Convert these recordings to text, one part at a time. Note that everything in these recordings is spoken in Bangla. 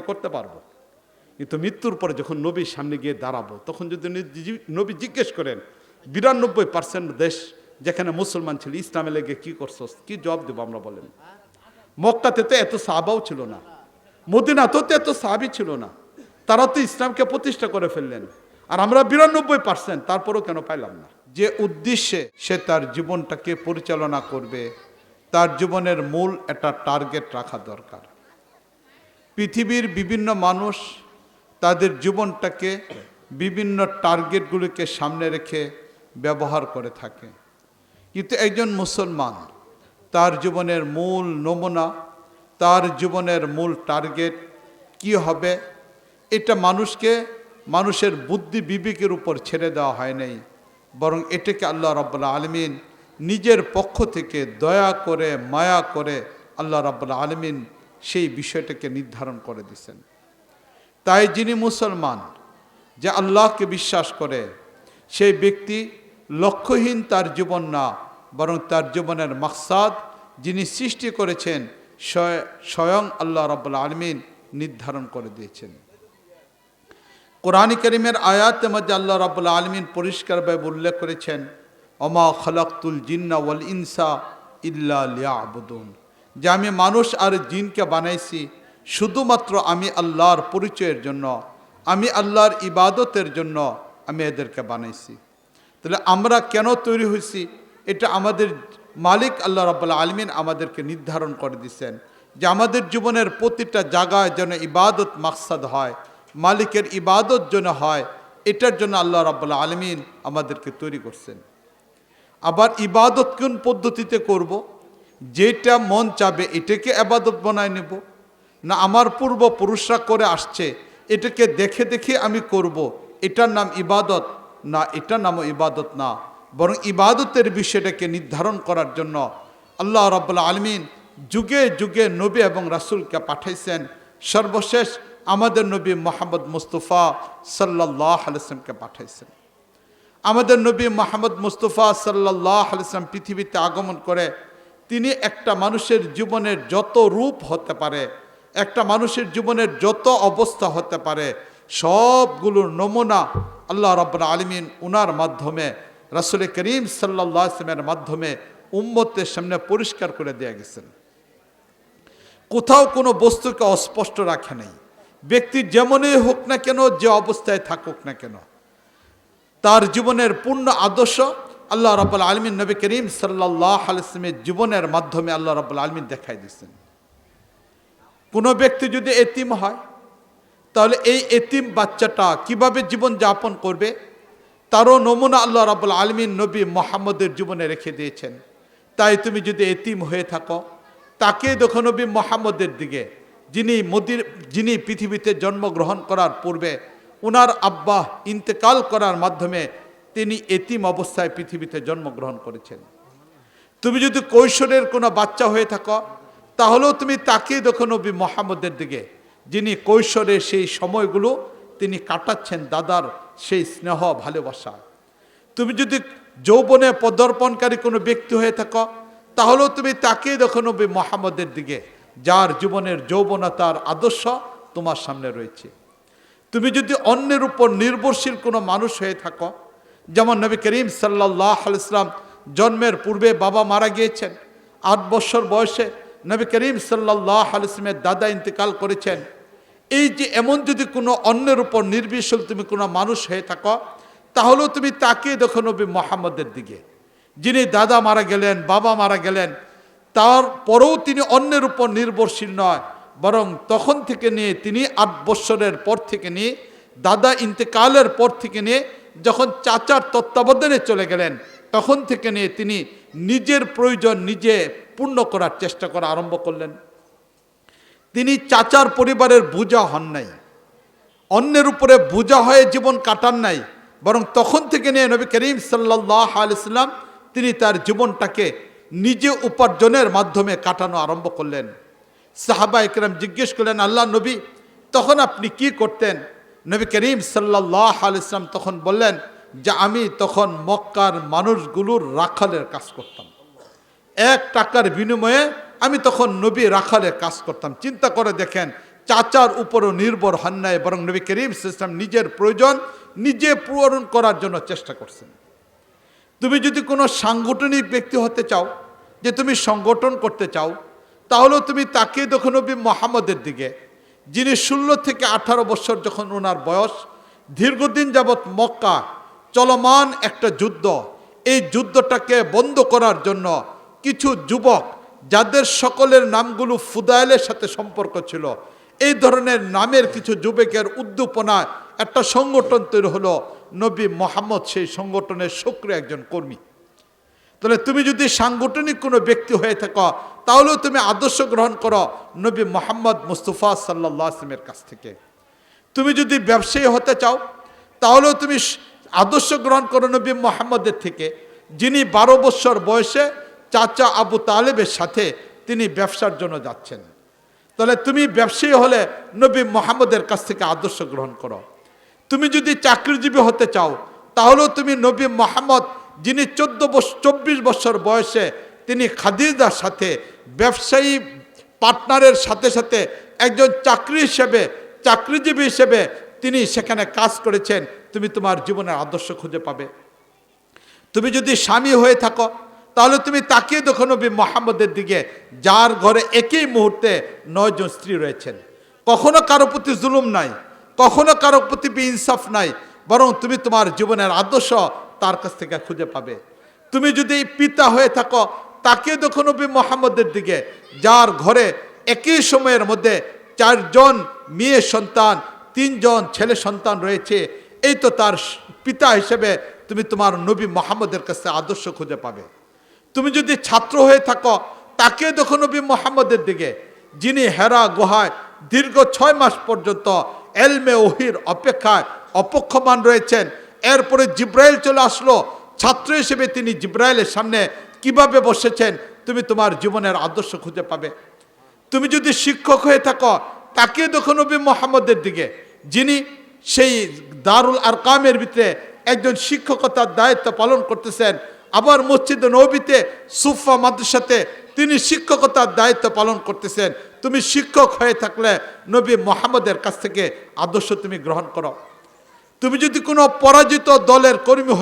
করতে পারবো, কিন্তু মৃত্যুর পরে যখন নবীর সামনে গিয়ে দাঁড়াবো, তখন যদি নবী জিজ্ঞেস করেন 92% দেশ যেখানে মুসলমান ছিল, ইসলামে লেগে কি করছো, কি জবাব দেবো আমরা বলেন? মক্কাতে তো এত সাহাবাও ছিল না, মদিনাতেও তো এত সাহাবী ছিল না, তারা তো ইসলামকে প্রতিষ্ঠা করে ফেললেন, আর আমরা 92%, তারপরেও কেন পাইলাম না? যে উদ্দেশ্যে সে তার জীবনটাকে পরিচালনা করবে, তার জীবনের মূল একটা টার্গেট রাখা দরকার। পৃথিবীর বিভিন্ন মানুষ তাদের জীবনটাকে বিভিন্ন টার্গেটগুলিকে সামনে রেখে ব্যবহার করে থাকে, কিন্তু একজন মুসলমান তার জীবনের মূল নমুনা, তার জীবনের মূল টার্গেট কি হবে, এটা মানুষের বুদ্ধি বিবেকের উপর ছেড়ে দেওয়া হয় নাই, বরং এটাকে আল্লাহ রাব্বুল আলামিন নিজের পক্ষ থেকে দয়া করে মায়া করে আল্লাহ রাব্বুল আলামিন সেই বিষয়টাকে নির্ধারণ করে দিয়েছেন। তাই যিনি মুসলমান, যে আল্লাহকে বিশ্বাস করে, সেই ব্যক্তি লক্ষ্যহীন তার জীবন না, বরং তার জীবনের মাকসাদ যিনি সৃষ্টি করেছেন স্বয়ং আল্লাহ রাব্বুল আলামিন নির্ধারণ করে দিয়েছেন। কোরআন কারীমের আয়াতের মধ্যে আল্লাহ রাব্বুল আলামিন পরিষ্কারভাবে উল্লেখ করেছেন, ওমা খালাকতুল জিন্না ওয়াল ইনসা ইল্লা লিয়াবুদুন, যে আমি মানুষ আর জিনকে বানাইছি শুধুমাত্র আমি আল্লাহর পরিচয়ের জন্য, আমি আল্লাহর ইবাদতের জন্য আমি এদেরকে বানাইছি। তাহলে আমরা কেন তৈরি হয়েছি, এটা আমাদের মালিক আল্লাহ রাব্বুল আলামিন আমাদেরকে নির্ধারণ করে দিয়েছেন, যে আমাদের জীবনের প্রতিটা জায়গায় যেন ইবাদত মাকসাদ হয়, মালিকের ইবাদত যেন হয়, এটার জন্য আল্লাহ রাব্বুল আলামিন আমাদেরকে তৈরি করছেন। আবার ইবাদত কোন পদ্ধতিতে করব, যেটা মন চাবে এটাকে ইবাদত বানায় নেব, না আমার পূর্বপুরুষরা করে আসছে এটাকে দেখে দেখে আমি করব, এটার নাম ইবাদত না, এটার নামও ইবাদত না, বরং ইবাদতের বিষয়টাকে নির্ধারণ করার জন্য আল্লাহ রাব্বুল আলামিন যুগে যুগে নবী এবং রাসূলকে পাঠাইছেন। সর্বশেষ আমাদের নবী মুহাম্মদ মুস্তাফা সাল্লাল্লাহু আলাইহি ওয়াসাল্লামকে পাঠাইছেন। আমাদের নবী মুহাম্মদ মুস্তাফা সাল্লাল্লাহু আলাইহি ওয়াসাল্লাম পৃথিবীতে আগমন করে তিনি একটা মানুষের জীবনের যত রূপ হতে পারে, একটা মানুষের জীবনের যত অবস্থা হতে পারে, সবগুলোর নমুনা আল্লাহ রাব্বুল আলামিন উনার মাধ্যমে, রাসূল করিম সাল্লাল্লাহু আলাইহি ওয়াসাল্লামের মাধ্যমে উম্মতের সামনে পরিষ্কার করে দিয়ে গেছেন। কোথাও কোনো বস্তুকে অস্পষ্ট রাখে নাই। ব্যক্তি যেমনই হোক না কেন, যে অবস্থায় থাকুক না কেন, তার জীবনের পূর্ণ আদর্শ আল্লাহ রাব্বুল আলামিন নবী করিম সাল্লাল্লাহু আলাইহি ওয়াসাল্লামের জীবনের মাধ্যমে আল্লাহ রাব্বুল আলামিন দেখাই দিয়েছেন। কোনো ব্যক্তি যদি এতিম হয়, তাহলে এই এতিম বাচ্চাটা কিভাবে জীবন যাপন করবে, তারও নমুনা আল্লাহ রাব্বুল আলামিন নবী মুহাম্মদের জীবনে রেখে দিয়েছেন। তাই তুমি যদি এতিম হয়ে থাকো, তাকে দেখো নবী মুহাম্মদের দিকে, যিনি পৃথিবীতে জন্মগ্রহণ করার পূর্বে ওনার আব্বা ইন্তেকাল করার মাধ্যমে তিনি এতিম অবস্থায় পৃথিবীতে জন্মগ্রহণ করেছেন। তুমি যদি কৈশোরের কোনো বাচ্চা হয়ে থাকো, তাহলেও তুমি তাকেই দেখো নবী মুহাম্মদের দিকে, যিনি কৈশোরের সেই সময়গুলো তিনি কাটাচ্ছেন দাদার সেই স্নেহ ভালোবাসা। তুমি যদি যৌবনে পদার্পণকারী কোনো ব্যক্তি হয়ে থাকো, তাহলেও তুমি তাকেই দেখো নবী মুহাম্মদের দিকে, যার জীবনের যৌবনতার আদর্শ তোমার সামনে রয়েছে। তুমি যদি অন্যের উপর নির্ভরশীল কোনো মানুষ হয়ে থাকো, যেমন নবী করিম সাল্লাল্লাহু আলাইহি ওয়াসাল্লাম জন্মের পূর্বে বাবা মারা গিয়েছেন, 8 বছর বয়সে নবী করিম সাল্লাল্লাহু আলাইহি ওয়াসাল্লামের দাদা ইন্তেকাল করেছেন। এই যে এমন যদি কোনো অন্যের উপর নির্ভরশীল তুমি কোনো মানুষ হয়ে থাকো, তাহলেও তুমি তাকে দেখো নবী মুহাম্মদের দিকে, যিনি দাদা মারা গেলেন, বাবা মারা গেলেন, তারপরেও তিনি অন্যের উপর নির্ভরশীল নয়, বরং তখন থেকে নিয়ে তিনি 8 বছরের পর থেকে নিয়ে, দাদা ইন্তেকালের পর থেকে নিয়ে যখন চাচার তত্ত্বাবধানে চলে গেলেন, তখন থেকে নিয়ে তিনি নিজের প্রয়োজন নিজে পূর্ণ করার চেষ্টা করা আরম্ভ করলেন। তিনি চাচার পরিবারের বোঝা হন নাই, অন্যের উপরে বোঝা হয়ে জীবন কাটান নাই, বরং তখন থেকে নিয়ে নবী করিম সাল্লাল্লাহু আলাইহি ওয়াসাল্লাম তিনি তার জীবনটাকে নিজে উপার্জনের মাধ্যমে কাটানো আরম্ভ করলেন। সাহাবা একরাম জিজ্ঞেস করলেন, আল্লাহ নবী তখন আপনি কি করতেন? নবী করিম সাল্লাল্লাহু আলাইহি ওয়াসাল্লাম তখন বললেন যে আমি তখন মক্কার মানুষগুলোর রাখালের কাজ করতাম। 1 টাকার বিনিময়ে আমি তখন নবী রাখালের কাজ করতাম। চিন্তা করে দেখেন চাচার উপরও নির্ভর হন নাই, বরং নবী করিম সাল্লাল্লাহু আলাইহি ওয়াসাল্লাম নিজের প্রয়োজন নিজে পূরণ করার জন্য চেষ্টা করছেন। তুমি যদি কোনো সাংগঠনিক ব্যক্তি হতে চাও, যে তুমি সংগঠন করতে চাও, তাহলেও তুমি তাকে দেখো নবী মুহাম্মদের দিকে, যিনি 16 থেকে 18 বছর যখন ওনার বয়স, দীর্ঘদিন যাবৎ মক্কা চলমান একটা যুদ্ধ, এই যুদ্ধটাকে বন্ধ করার জন্য কিছু যুবক, যাদের সকলের নামগুলো ফুদাইলের সাথে সম্পর্ক ছিল, এই ধরনের নামের কিছু যুবকের উদ্দীপনায় একটা সংগঠন তৈরি হলো। নবী মুহাম্মদ সেই সংগঠনের সক্রিয় একজন কর্মী। তাহলে তুমি যদি সাংগঠনিক কোনো ব্যক্তি হয়ে থাকো, তাহলেও তুমি আদর্শ গ্রহণ করো নবী মুহাম্মদ মুস্তাফা সাল্লাল্লাহু আলাইহি ওয়াসাল্লামের কাছ থেকে। তুমি যদি ব্যবসায়ী হতে চাও, তাহলেও তুমি আদর্শ গ্রহণ করো নবী মুহাম্মদের থেকে, যিনি 12 বছর বয়সে চাচা আবু তালেবের সাথে তিনি ব্যবসার জন্য যাচ্ছেন। তাহলে তুমি ব্যবসায়ী হলে নবী মুহাম্মদের কাছ থেকে আদর্শ গ্রহণ করো। তুমি যদি চাকরিজীবী হতে চাও, তাহলেও তুমি নবী মুহাম্মদ, যিনি 24 বছর বয়সে তিনি খাদিজার সাথে ব্যবসায়ী পার্টনারের সাথে সাথে একজন চাকরিজীবী হিসেবে তিনি সেখানে কাজ করেছেন, তুমি তোমার জীবনের আদর্শ খুঁজে পাবে। তুমি যদি স্বামী হয়ে থাকো, তাহলে তুমি তাকিয়ে দেখো নবী মুহাম্মদের দিকে, যার ঘরে একই মুহূর্তে 9 জন স্ত্রী রয়েছেন। কখনো কারো প্রতি জুলুম নাই, কখনো কারো প্রতি বেইনসাফ নাই, বরং তুমি তোমার জীবনের আদর্শ তার কাছ থেকে খুঁজে পাবে। তুমি যদি পিতা হয়ে থাকো, তাকিয়ে দেখো নবী মুহাম্মদের দিকে, যার ঘরে একই সময়ের মধ্যে 4 জন মেয়ে সন্তান, 3 জন ছেলে সন্তান রয়েছে। এই তো তার পিতা হিসেবে তুমি তোমার নবী মুহাম্মদের কাছে আদর্শ খুঁজে পাবে। তুমি যদি ছাত্র হয়ে থাকো, তাকে দেখো নবী মুহাম্মদের দিকে, যিনি হেরা গুহায় দীর্ঘ 6 মাস পর্যন্ত এলমে ওহির অপেক্ষায় অপেক্ষমান রয়েছেন। এরপরে জিব্রাইল চলে আসলো, ছাত্র হিসেবে তিনি জিব্রাইলের সামনে কিভাবে বসেছেন, তুমি তোমার জীবনের আদর্শ খুঁজে পাবে। তুমি যদি শিক্ষক হয়ে থাকো, তাকে দেখো নবী মুহাম্মদের দিকে, যিনি সেই দারুল আরকামের ভিতরে একজন শিক্ষকতার দায়িত্ব পালন করতেছেন। আবার মসজিদে নববীতে সুফা মাদ্রাসাতে তিনি শিক্ষকতার দায়িত্ব পালন করতেছেন। তুমি শিক্ষক হয়ে থাকলে নবী মুহাম্মদের কাছ থেকে আদর্শ তুমি গ্রহণ করো। তুমি যদি কোনো পরাজিত দলের কর্মী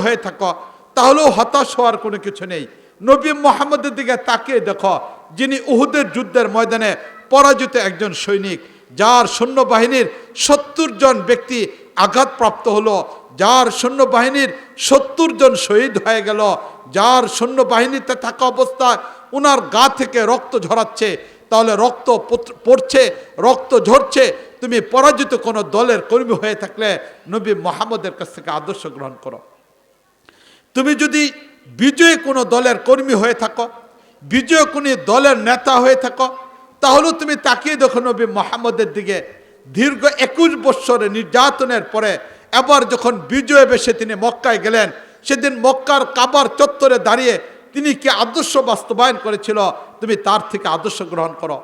হয়ে থাকো, তাহলেও হতাশ হওয়ার কোনো কিছু নেই। নবী মুহাম্মদের দিকে তাকিয়ে দেখো, যিনি উহুদের যুদ্ধের ময়দানে পরাজিত একজন সৈনিক, যার সৈন্যবাহিনীর 70 জন ব্যক্তি আঘাতপ্রাপ্ত হলো, যার সৈন্যবাহিনীর 70 জন শহীদ হয়ে গেল, যার সৈন্যবাহিনীতে থাকা অবস্থায় ওনার গা থেকে রক্ত ঝরাচ্ছে, তাহলে রক্ত পড়ছে, রক্ত ঝরছে। তুমি পরাজিত কোনো দলের কর্মী হয়ে থাকলে নবী মুহাম্মদের কাছ থেকে আদর্শ গ্রহণ করো। তুমি যদি বিজয়ী কোনো দলের কর্মী হয়ে থাকো, বিজয়ী কোনো দলের নেতা হয়ে থাকো, তাহলেও তুমি তাকিয়ে দেখো নবী মুহাম্মদের দিকে। দীর্ঘ 21 বৎসরের নির্যাতনের পরে এবার যখন বিজয় বেশে তিনি মক্কায় গেলেন, সেদিন মক্কার কাবার চত্বরে দাঁড়িয়ে তিনি কি আদর্শ বাস্তবায়ন করেছিল, তুমি তার থেকে আদর্শ গ্রহণ করো।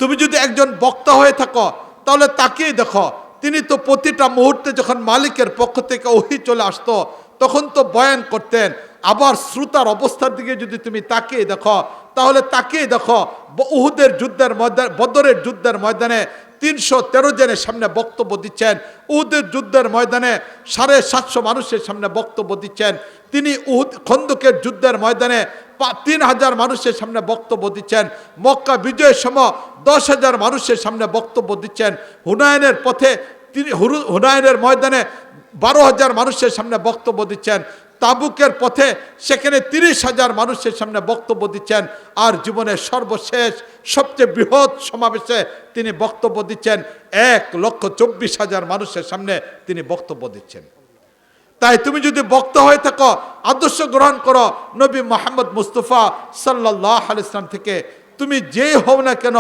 তুমি যদি একজন বক্তা হয়ে থাকো, তাহলে তাকিয়ে দেখো, তিনি তো প্রতিটা মুহূর্তে যখন মালিকের পক্ষ থেকে ওহী চলে আসতো, তখন তো বয়ান করতেন। আবার শ্রোতার অবস্থার দিকে যদি তুমি তাকিয়ে দেখো, তাহলে তাকিয়ে দেখো উহুদের যুদ্ধের ময়দানে, বদরের যুদ্ধের ময়দানে 313 জনের সামনে বক্তব্য দিচ্ছেন। উহুদের যুদ্ধের ময়দানে 750 মানুষের সামনে বক্তব্য দিচ্ছেন। তিনি খন্দকের যুদ্ধের ময়দানে 3000 মানুষের সামনে বক্তব্য দিচ্ছেন। মক্কা বিজয়ের সময় 10,000 মানুষের সামনে বক্তব্য দিচ্ছেন। হুনায়নের পথে হুনায়নের ময়দানে 12,000 মানুষের সামনে বক্তব্য দিচ্ছেন। তাবুকের পথে সেখানে 30,000 মানুষের সামনে বক্তব্য দিচ্ছেন। আর জীবনের সর্বশেষ সবচেয়ে বৃহৎ সমাবেশে তিনি বক্তব্য দিচ্ছেন, 1,24,000 মানুষের সামনে তিনি বক্তব্য দিচ্ছেন। তাই তুমি যদি বক্তা হয়ে থাকো, আদর্শ গ্রহণ করো নবী মুহাম্মদ মুস্তাফা সাল্লাল্লাহু আলাইহি ওয়াসাল্লাম থেকে। তুমি যেই হও না কেন,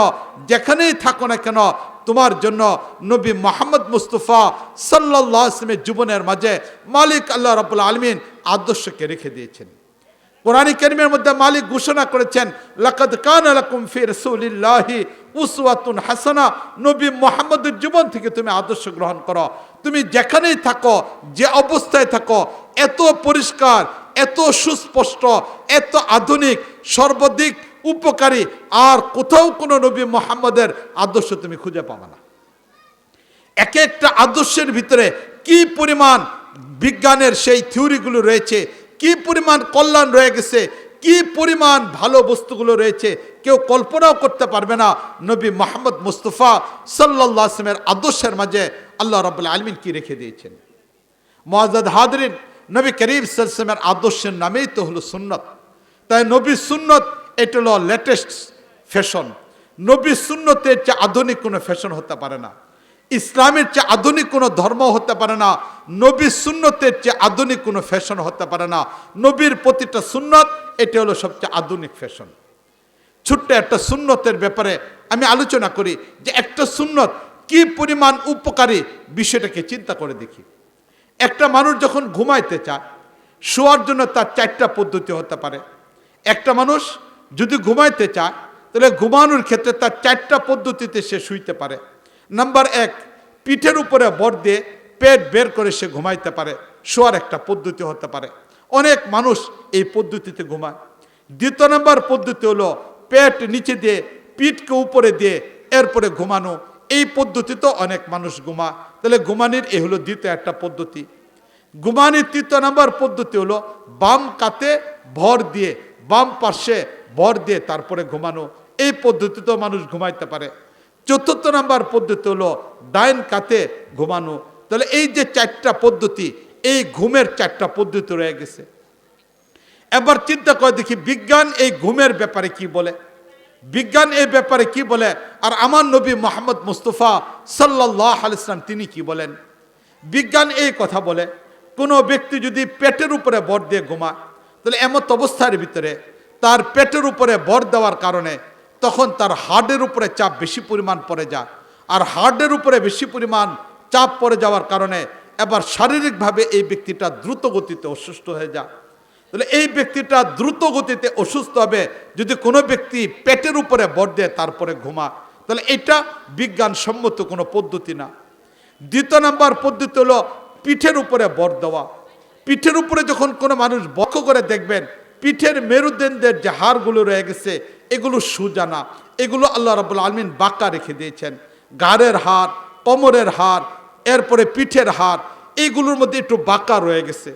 যেখানেই থাকো না কেন, তোমার জন্য নবী মুহাম্মদ মুস্তাফা সাল্লাল্লাহু আলাইহি ওয়াসাল্লামের জীবনের মাঝে মালিক আল্লাহ রাব্বুল আলামিন আদর্শকে রেখে দিয়েছেন। কোরআন কারীমের মধ্যে মালিক ঘোষণা করেছেন, লাকাদ কানা লাকুম ফি রাসূলিল্লাহি উসওয়াতুন হাসানা। নবী মুহাম্মদের জীবন থেকে তুমি আদর্শ গ্রহণ করো। তুমি যেখানেই থাকো, যে অবস্থায় থাকো, এত পরিষ্কার, এত সুস্পষ্ট, এত আধুনিক, সর্বাধিক উপকারী আর কোথাও কোনো নবী মুহাম্মদের আদর্শ তুমি খুঁজে পাবে না। এক একটা আদর্শের ভিতরে কি পরিমাণ বিজ্ঞানের সেই থিওরিগুলো রয়েছে, কি পরিমাণ কল্যাণ রয়ে গেছে, কি পরিমাণ ভালো বস্তুগুলো রয়েছে, কেউ কল্পনাও করতে পারবে না। নবী মুহাম্মদ মুস্তাফা সাল্লাল্লাহু আলাইহি ওয়াসাল্লামের আদর্শের মাঝে আল্লাহ রাব্বুল আলামিন কি রেখে দিয়েছেন। মুআজ্জাদ হাজরিন, নবী করিম সাল্লাল্লাহু আলাইহি ওয়াসাল্লামের আদর্শের নামেই তো হলো সুন্নত। তাই নবীর সুন্নত এটা হলো লেটেস্ট ফ্যাশন। নবীর সুন্নতের চেয়ে আধুনিক কোনো ফ্যাশন হতে পারে না। ইসলামের চেয়ে আধুনিক কোনো ধর্ম হতে পারে না। নবীর সুন্নতের চেয়ে আধুনিক কোনো ফ্যাশন হতে পারে না। নবীর প্রতিটা সুন্নত এটা হলো সবচেয়ে আধুনিক ফ্যাশন। ছোট্ট একটা সুন্নতের ব্যাপারে আমি আলোচনা করি যে একটা সুন্নত কি পরিমাণ উপকারী, বিষয়টাকে চিন্তা করে দেখি। একটা মানুষ যখন ঘুমাইতে চায়, শোয়ার জন্য তার 4টা পদ্ধতি হতে পারে। একটা মানুষ যদি ঘুমাইতে চায় তাহলে ঘুমানোর ক্ষেত্রে তার 4টা পদ্ধতিতে সে শুইতে পারে। নাম্বার 1, পিঠের উপরে ভর দিয়ে পেট বের করে সে ঘুমাইতে পারে, শোয়ার একটা পদ্ধতি হতে পারে। অনেক মানুষ এই পদ্ধতিতে ঘুমায়। দ্বিতীয় নাম্বার পদ্ধতি হলো পেট নিচে দিয়ে পিঠকে উপরে দিয়ে এরপরে ঘুমানো। এই পদ্ধতিতেও অনেক মানুষ ঘুমায়। তাহলে ঘুমানির এই হলো দ্বিতীয় একটা পদ্ধতি। ঘুমানির তৃতীয় নাম্বার পদ্ধতি হলো বাম কাতে ভর দিয়ে, বাম পাশে ভর দিয়ে তারপরে ঘুমানো। এই পদ্ধতিতেও মানুষ ঘুমাইতে পারে। চতুর্থ নাম্বার পদ্ধতি হলো ডাইন কাতে ঘুমানো। তাহলে এই যে 4টা পদ্ধতি, এই ঘুমের 4টা পদ্ধতি রয়ে গেছে। এবার চিন্তা করে দেখি বিজ্ঞান এই ঘুমের ব্যাপারে কি বলে, বিজ্ঞান এই ব্যাপারে কি বলে, আর আমার নবী মুহাম্মদ মুস্তাফা সাল্লাল্লাহু আলাইহি ওয়াসাল্লাম তিনি কি বলেন। বিজ্ঞান এই কথা বলে, কোনো ব্যক্তি যদি পেটের উপরে ভর দিয়ে ঘুমায় তাহলে এমত অবস্থার ভিতরে তার পেটের উপরে ভর দেওয়ার কারণে তখন তার হার্টের উপরে চাপ বেশি পরিমাণ পড়ে যায়। আর হার্টের উপরে বেশি পরিমাণ চাপ পড়ে যাওয়ার কারণে এবার শারীরিকভাবে এই ব্যক্তিটা দ্রুত গতিতে অসুস্থ হয়ে যায়। তাহলে এই ব্যক্তিটা দ্রুত গতিতে অসুস্থ হবে যদি কোনো ব্যক্তি পেটের উপরে ভর দিয়ে তারপরে ঘুমা, তাহলে এটা বিজ্ঞানসম্মত কোনো পদ্ধতি না। দ্বিতীয় নাম্বার পদ্ধতি হলো পিঠের উপরে ভর দেওয়া। পিঠের উপরে যখন কোনো মানুষ বক্ষ করে দেখবেন পিঠের মেরুদণ্ডের যে হাড়গুলো রয়ে গেছে এগুলো সোজা না, এগুলো আল্লাহ রাব্বুল আলামিন বাঁকা রেখে দিয়েছেন। ঘাড়ের হাড়, কোমরের হাড়, এরপরে পিঠের হাড়, এইগুলোর মধ্যে একটু বাঁকা রয়ে গেছে।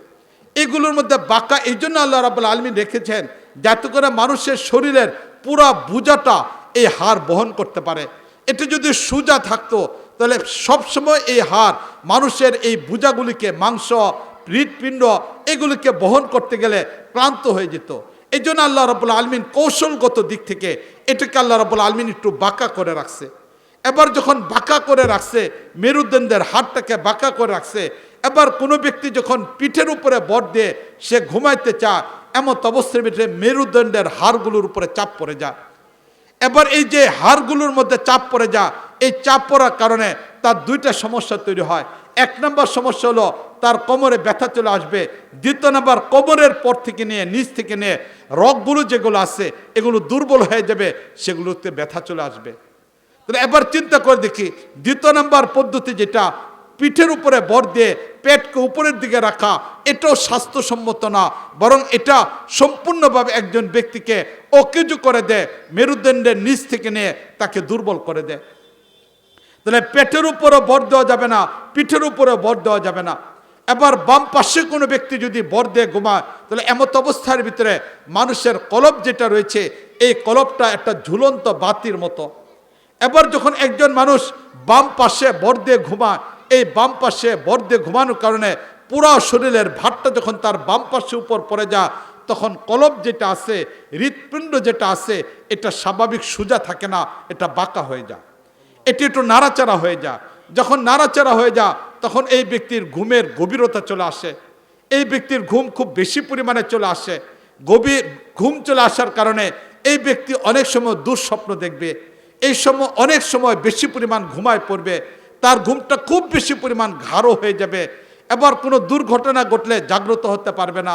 এগুলোর মধ্যে বাঁকা এই জন্য আল্লাহ রাব্বুল আলামিন রেখেছেন যাতে করে মানুষের শরীরের পুরা বোঝাটা এই হাড় বহন করতে পারে। এটা যদি সোজা থাকতো তাহলে সবসময় এই হাড় মানুষের এই বোঝাগুলিকে, মাংস, হৃৎপিণ্ড, এগুলিকে বহন করতে গেলে ক্লান্ত হয়ে যেত। এই জন্য আল্লাহ রাব্বুল আলামিন কৌশলগত দিক থেকে এটাকে আল্লাহ রাব্বুল আলামিন একটু বাঁকা করে রাখছে। এবার যখন বাঁকা করে রাখছে, মেরুদণ্ডের হাড়টাকে বাঁকা করে রাখছে, এবার কোনো ব্যক্তি যখন পিঠের উপরে ভর দিয়ে সে ঘুমাইতে চায় এমন অবস্থার ভিতরে মেরুদণ্ডের হাড়গুলোর উপরে চাপ পড়ে যায়। এবার এই যে হাড়গুলোর মধ্যে চাপ পড়ে যায়, এই চাপ পড়ার কারণে তার 2টা সমস্যা তৈরি হয়। 1 নম্বর সমস্যা হলো তার কোমরে ব্যথা চলে আসবে। দ্বিতীয় নম্বর, কোমরের পর থেকে নিয়ে নিচ থেকে নিয়ে রগগুলো যেগুলো আছে এগুলো দুর্বল হয়ে যাবে, সেগুলোতে ব্যথা চলে আসবে। তাহলে এবার চিন্তা করে দেখি দ্বিতীয় নম্বর পদ্ধতি যেটা পিঠের উপরে ভর দিয়ে পেটকে উপরের দিকে রাখা, এটাও স্বাস্থ্যসম্মত না, বরং এটা সম্পূর্ণভাবে একজন ব্যক্তিকে অকেজো করে দেয়, মেরুদণ্ডের নিচ থেকে নিয়ে তাকে দুর্বল করে দেয়। তাহলে পেটের উপরও ভর দেওয়া যাবে না, পিঠের উপরেও ভর দেওয়া যাবে না। এবার বাম পাশে কোনো ব্যক্তি যদি ভর দিয়ে ঘুমায় তাহলে এমত অবস্থার ভিতরে মানুষের কলব যেটা রয়েছে এই কলবটা একটা ঝুলন্ত বাতির মতো। এবার যখন একজন মানুষ বাম পাশে ভর দিয়ে ঘুমায়, এই বাম পাশে ভর দিয়ে ঘুমানোর কারণে পুরো শরীরের ভারটা যখন তার বাম পাশে উপর পড়ে যায় তখন কলব যেটা আছে, হৃৎপিণ্ড যেটা আছে, এটা স্বাভাবিক সোজা থাকে না, এটা বাঁকা হয়ে যায়, এটি একটু নাড়াচাড়া হয়ে যায়। যখন নাড়াচাড়া হয়ে যায় তখন এই ব্যক্তির ঘুমের গভীরতা চলে আসে, এই ব্যক্তির ঘুম খুব বেশি পরিমাণে চলে আসে। গভীর ঘুম চলে আসার কারণে এই ব্যক্তি অনেক সময় দুঃস্বপ্ন দেখবে, এই সময় অনেক সময় বেশি পরিমাণ ঘুমায় পড়বে, তার ঘুমটা খুব বেশি পরিমাণ গাঢ় হয়ে যাবে। এবার কোনো দুর্ঘটনা ঘটলে জাগ্রত হতে পারবে না,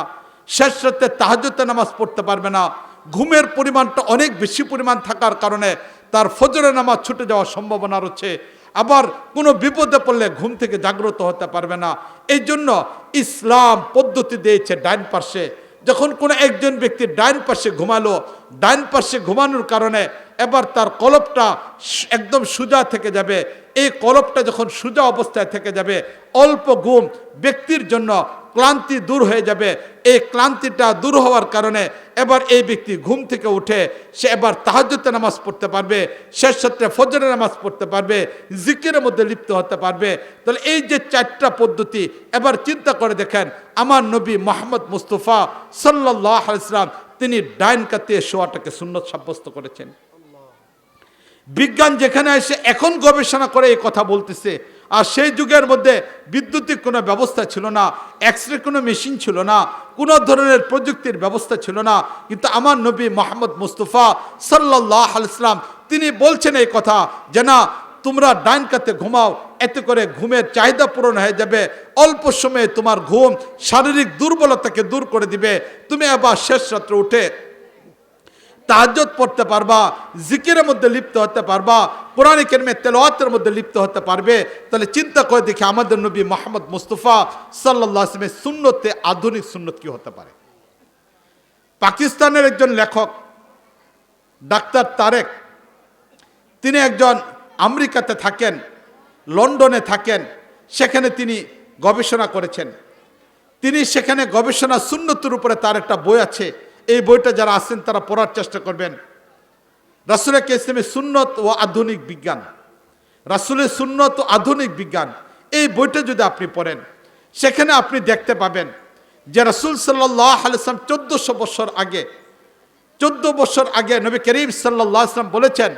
শেষ রাতে তাহাজ্জুদের নামাজ পড়তে পারবে না। ঘুমের পরিমাণটা অনেক বেশি পরিমাণ থাকার কারণে তার ফজরের নামাজ ছুটে যাওয়ার সম্ভাবনা রয়েছে। আবার কোনো বিপদে পড়লে ঘুম থেকে জাগ্রত হতে পারবে না। এই জন্য ইসলাম পদ্ধতি দিয়েছে ডাইন পাশে যখন কোনো একজন ব্যক্তি ডাইন পাশে ঘুমালো, ডাইন পাশে ঘুমানোর কারণে এবার তার কলবটা একদম সোজা থেকে যাবে। এই কলবটা যখন সোজা অবস্থায় থেকে যাবে, অল্প ঘুম ব্যক্তির জন্য ক্লান্তি দূর হয়ে যাবে। এই ক্লান্তিটা দূর হওয়ার কারণে এবার এই ব্যক্তি ঘুম থেকে উঠে সে এবার তাহাজ্জুদের নামাজ পড়তে পারবে, শেষ রাত্রে ফজরের নামাজ পড়তে পারবে, জিকিরের মধ্যে লিপ্ত হতে পারবে। তাহলে এই যে 4টা পদ্ধতি, এবার চিন্তা করে দেখেন আমার নবী মুহাম্মদ মুস্তাফা সাল্লাল্লাহু আলাইহি ওয়াসাল্লাম তিনি ডাইন কাতে শোয়াটাকে সুন্নত সাব্যস্ত করেছেন। বিজ্ঞান যেখানে এসে এখন গবেষণা করে এই কথা বলতেছে, আর সেই যুগের মধ্যে বিদ্যুতিক কোনো ব্যবস্থা ছিল না, এক্সরে কোনো মেশিন ছিল না, কোনো ধরনের প্রযুক্তির ব্যবস্থা ছিল না, কিন্তু আমার নবী মুহাম্মদ মুস্তাফা সাল্লাল্লাহু আলাইহি ওয়াসাল্লাম তিনি বলছেন এই কথা যে না, তোমরা ডাইন কাতে ঘুমাও, এতে করে ঘুমের চাহিদা পূরণ হয়ে যাবে, অল্প সময়ে তোমার ঘুম শারীরিক দুর্বলতাকে দূর করে দিবে, তুমি আবার শেষ রাত্রে উঠে তাহাজ্জুদ পড়তে পারবা, জিকিরের মধ্যে লিপ্ত হতে পারবা, কোরআন কারীমের তেলাওয়াতের মধ্যে লিপ্ত হতে পারবে। তাহলে চিন্তা করে দেখি আমাদের নবী মুহাম্মদ মুস্তাফা সাল্লাল্লাহু আলাইহি ওয়াসাল্লামের সুন্নতে আধুনিক সুন্নত কি হতে পারে। পাকিস্তানের একজন লেখক ডাক্তার তারেক, তিনি একজন আমেরিকাতে থাকেন, লন্ডনে থাকেন, সেখানে তিনি গবেষণা করেছেন। তিনি সেখানে গবেষণা সুন্নতের উপরে তার একটা বই আছে, এই বইটা যারা আছেন তারা পড়ার চেষ্টা করবেন। রাসূলের ইসলামের সুন্নত ও আধুনিক বিজ্ঞান, রাসূলের সুন্নত ও আধুনিক বিজ্ঞান, এই বইটা যদি আপনি পড়েন সেখানে আপনি দেখতে পাবেন যে রাসূল সাল্লাল্লাহু আলাইহি ওয়াসাল্লাম 14 বছর আগে নবী করিম সাল্লাল্লাহু আলাইহি ওয়াসাল্লাম বলেছেন,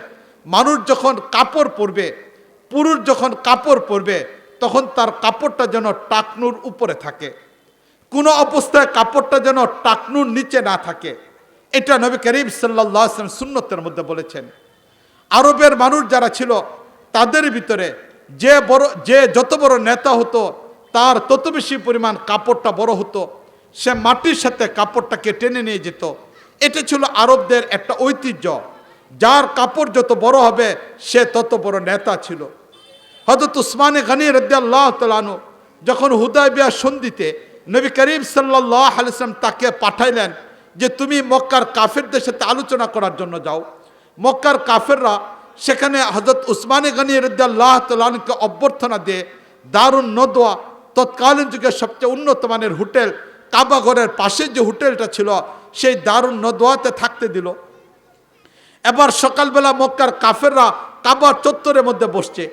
মানুষ যখন কাপড় পরবে, পুরুষ যখন কাপড় পরবে তখন তার কাপড়টা যেন টাকনুর উপরে থাকে, কোনো অবস্থায় কাপড়টা যেন টাকনুর নিচে না থাকে। এটা নবী করিম সাল্লাল্লাহু আলাইহি ওয়াসাল্লাম সুন্নতের মধ্যে বলেছেন। আরবের মানুষ যারা ছিল তাদের ভিতরে যে যত বড় নেতা হতো তার তত বেশি পরিমাণ কাপড়টা বড় হতো, সে মাটির সাথে কাপড়টাকে টেনে নিয়ে যেত। এটা ছিল আরবদের একটা ঐতিহ্য, যার কাপড় যত বড় হবে সে তত বড় নেতা ছিল। হযরত উসমানে গনি রাদিয়াল্লাহু তাআলা আনহু যখন হুদায়বিয়া সন্ধিতে নবী করিম সাল্লাল্লাহু আলাইহি ওয়াসাল্লাম তাকে পাঠাইলেন যে তুমি মক্কার কাফেরদের সাথে আলোচনা করার জন্য যাও। মক্কার কাফেররা সেখানে হযরত উসমানে গনি রাদিয়াল্লাহু তাআলা আনহুকে অভ্যর্থনা দিয়ে দারুন নদওয়া, তৎকালীন যুগের সবচেয়ে উন্নত মানের হোটেল, কাবা ঘরের পাশে যে হোটেলটা ছিল সেই দারুন নদওয়াতে থাকতে দিল। এবার সকালবেলা মক্কার কাফেররা কাবার চত্বরের মধ্যে বসছে,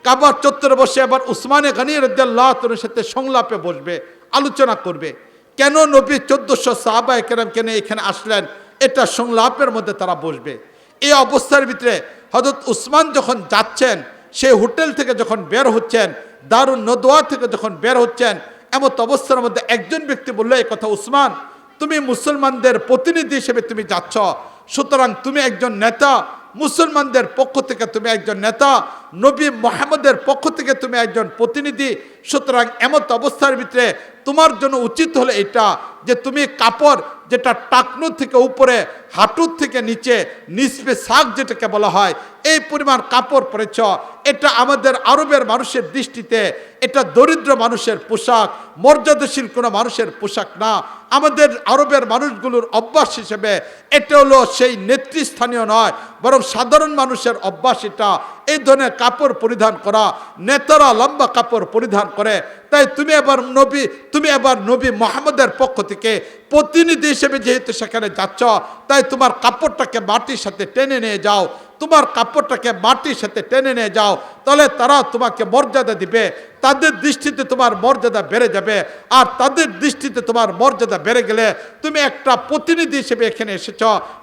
কাবার চত্বরে বসে এবার উসমানে গনি রাদিয়াল্লাহু তাআলার সাথে সংলাপে বসবে, আলোচনা করবে। কেন নবী 1400 সাহাবায়ে কেরাম কেন এখানে আসলেন, এটা সংলাপের মধ্যে তারা বসবে। এই অবস্থার ভিতরে হযরত উসমান যখন যাচ্ছেন, সেই হোটেল থেকে যখন বের হচ্ছেন, দারুন নদওয়া থেকে যখন বের হচ্ছেন, এমন অবস্থার মধ্যে একজন ব্যক্তি বলল এই কথা, উসমান তুমি মুসলমানদের প্রতিনিধি হিসেবে তুমি যাচ্ছ, সুতরাং তুমি একজন নেতা, মুসলমানদের পক্ষ থেকে তুমি একজন নেতা, নবী মুহাম্মদের পক্ষ থেকে তুমি একজন প্রতিনিধি, সুতরাং এমন অবস্থার ভিতরে তোমার জন্য উচিত হলো এটা যে তুমি কাপড় যেটা টাকনু থেকে উপরে, হাঁটুর থেকে নিচে, নিসবে সাক যেটাকে বলা হয়, এই পরিমাণ কাপড় পরেছ। এটা আমাদের আরবের মানুষের দৃষ্টিতে এটা দরিদ্র মানুষের পোশাক, মর্যাদাশীল কোনো মানুষের পোশাক না। আমাদের আরবের মানুষগুলোর অভ্যাস হিসেবে এটা হলো সেই নেতৃস্থানীয় নয়, বরং সাধারণ মানুষের অভ্যাস এটা এই ধরনের কাপড় পরিধান করা। নেতারা লম্বা কাপড় পরিধান করে, তাই তুমি এবার নবী মুহাম্মদের পক্ষ থেকে প্রতিনিধি হিসেবে যেহেতু সেখানে যাচ্ছ, তাই তোমার কাপড়টাকে মাটির সাথে টেনে নিয়ে যাও, তোমার কাপড়টাকে মাটির সাথে টেনে নিয়ে যাও, তাহলে তারা তোমাকে মর্যাদা দিবে, তাদের দৃষ্টিতে তোমার মর্যাদা বেড়ে যাবে। আর তাদের দৃষ্টিতে তোমার মর্যাদা বেড়ে গেলে তুমি একটা প্রতিনিধি হিসেবে এখানে এসেছ,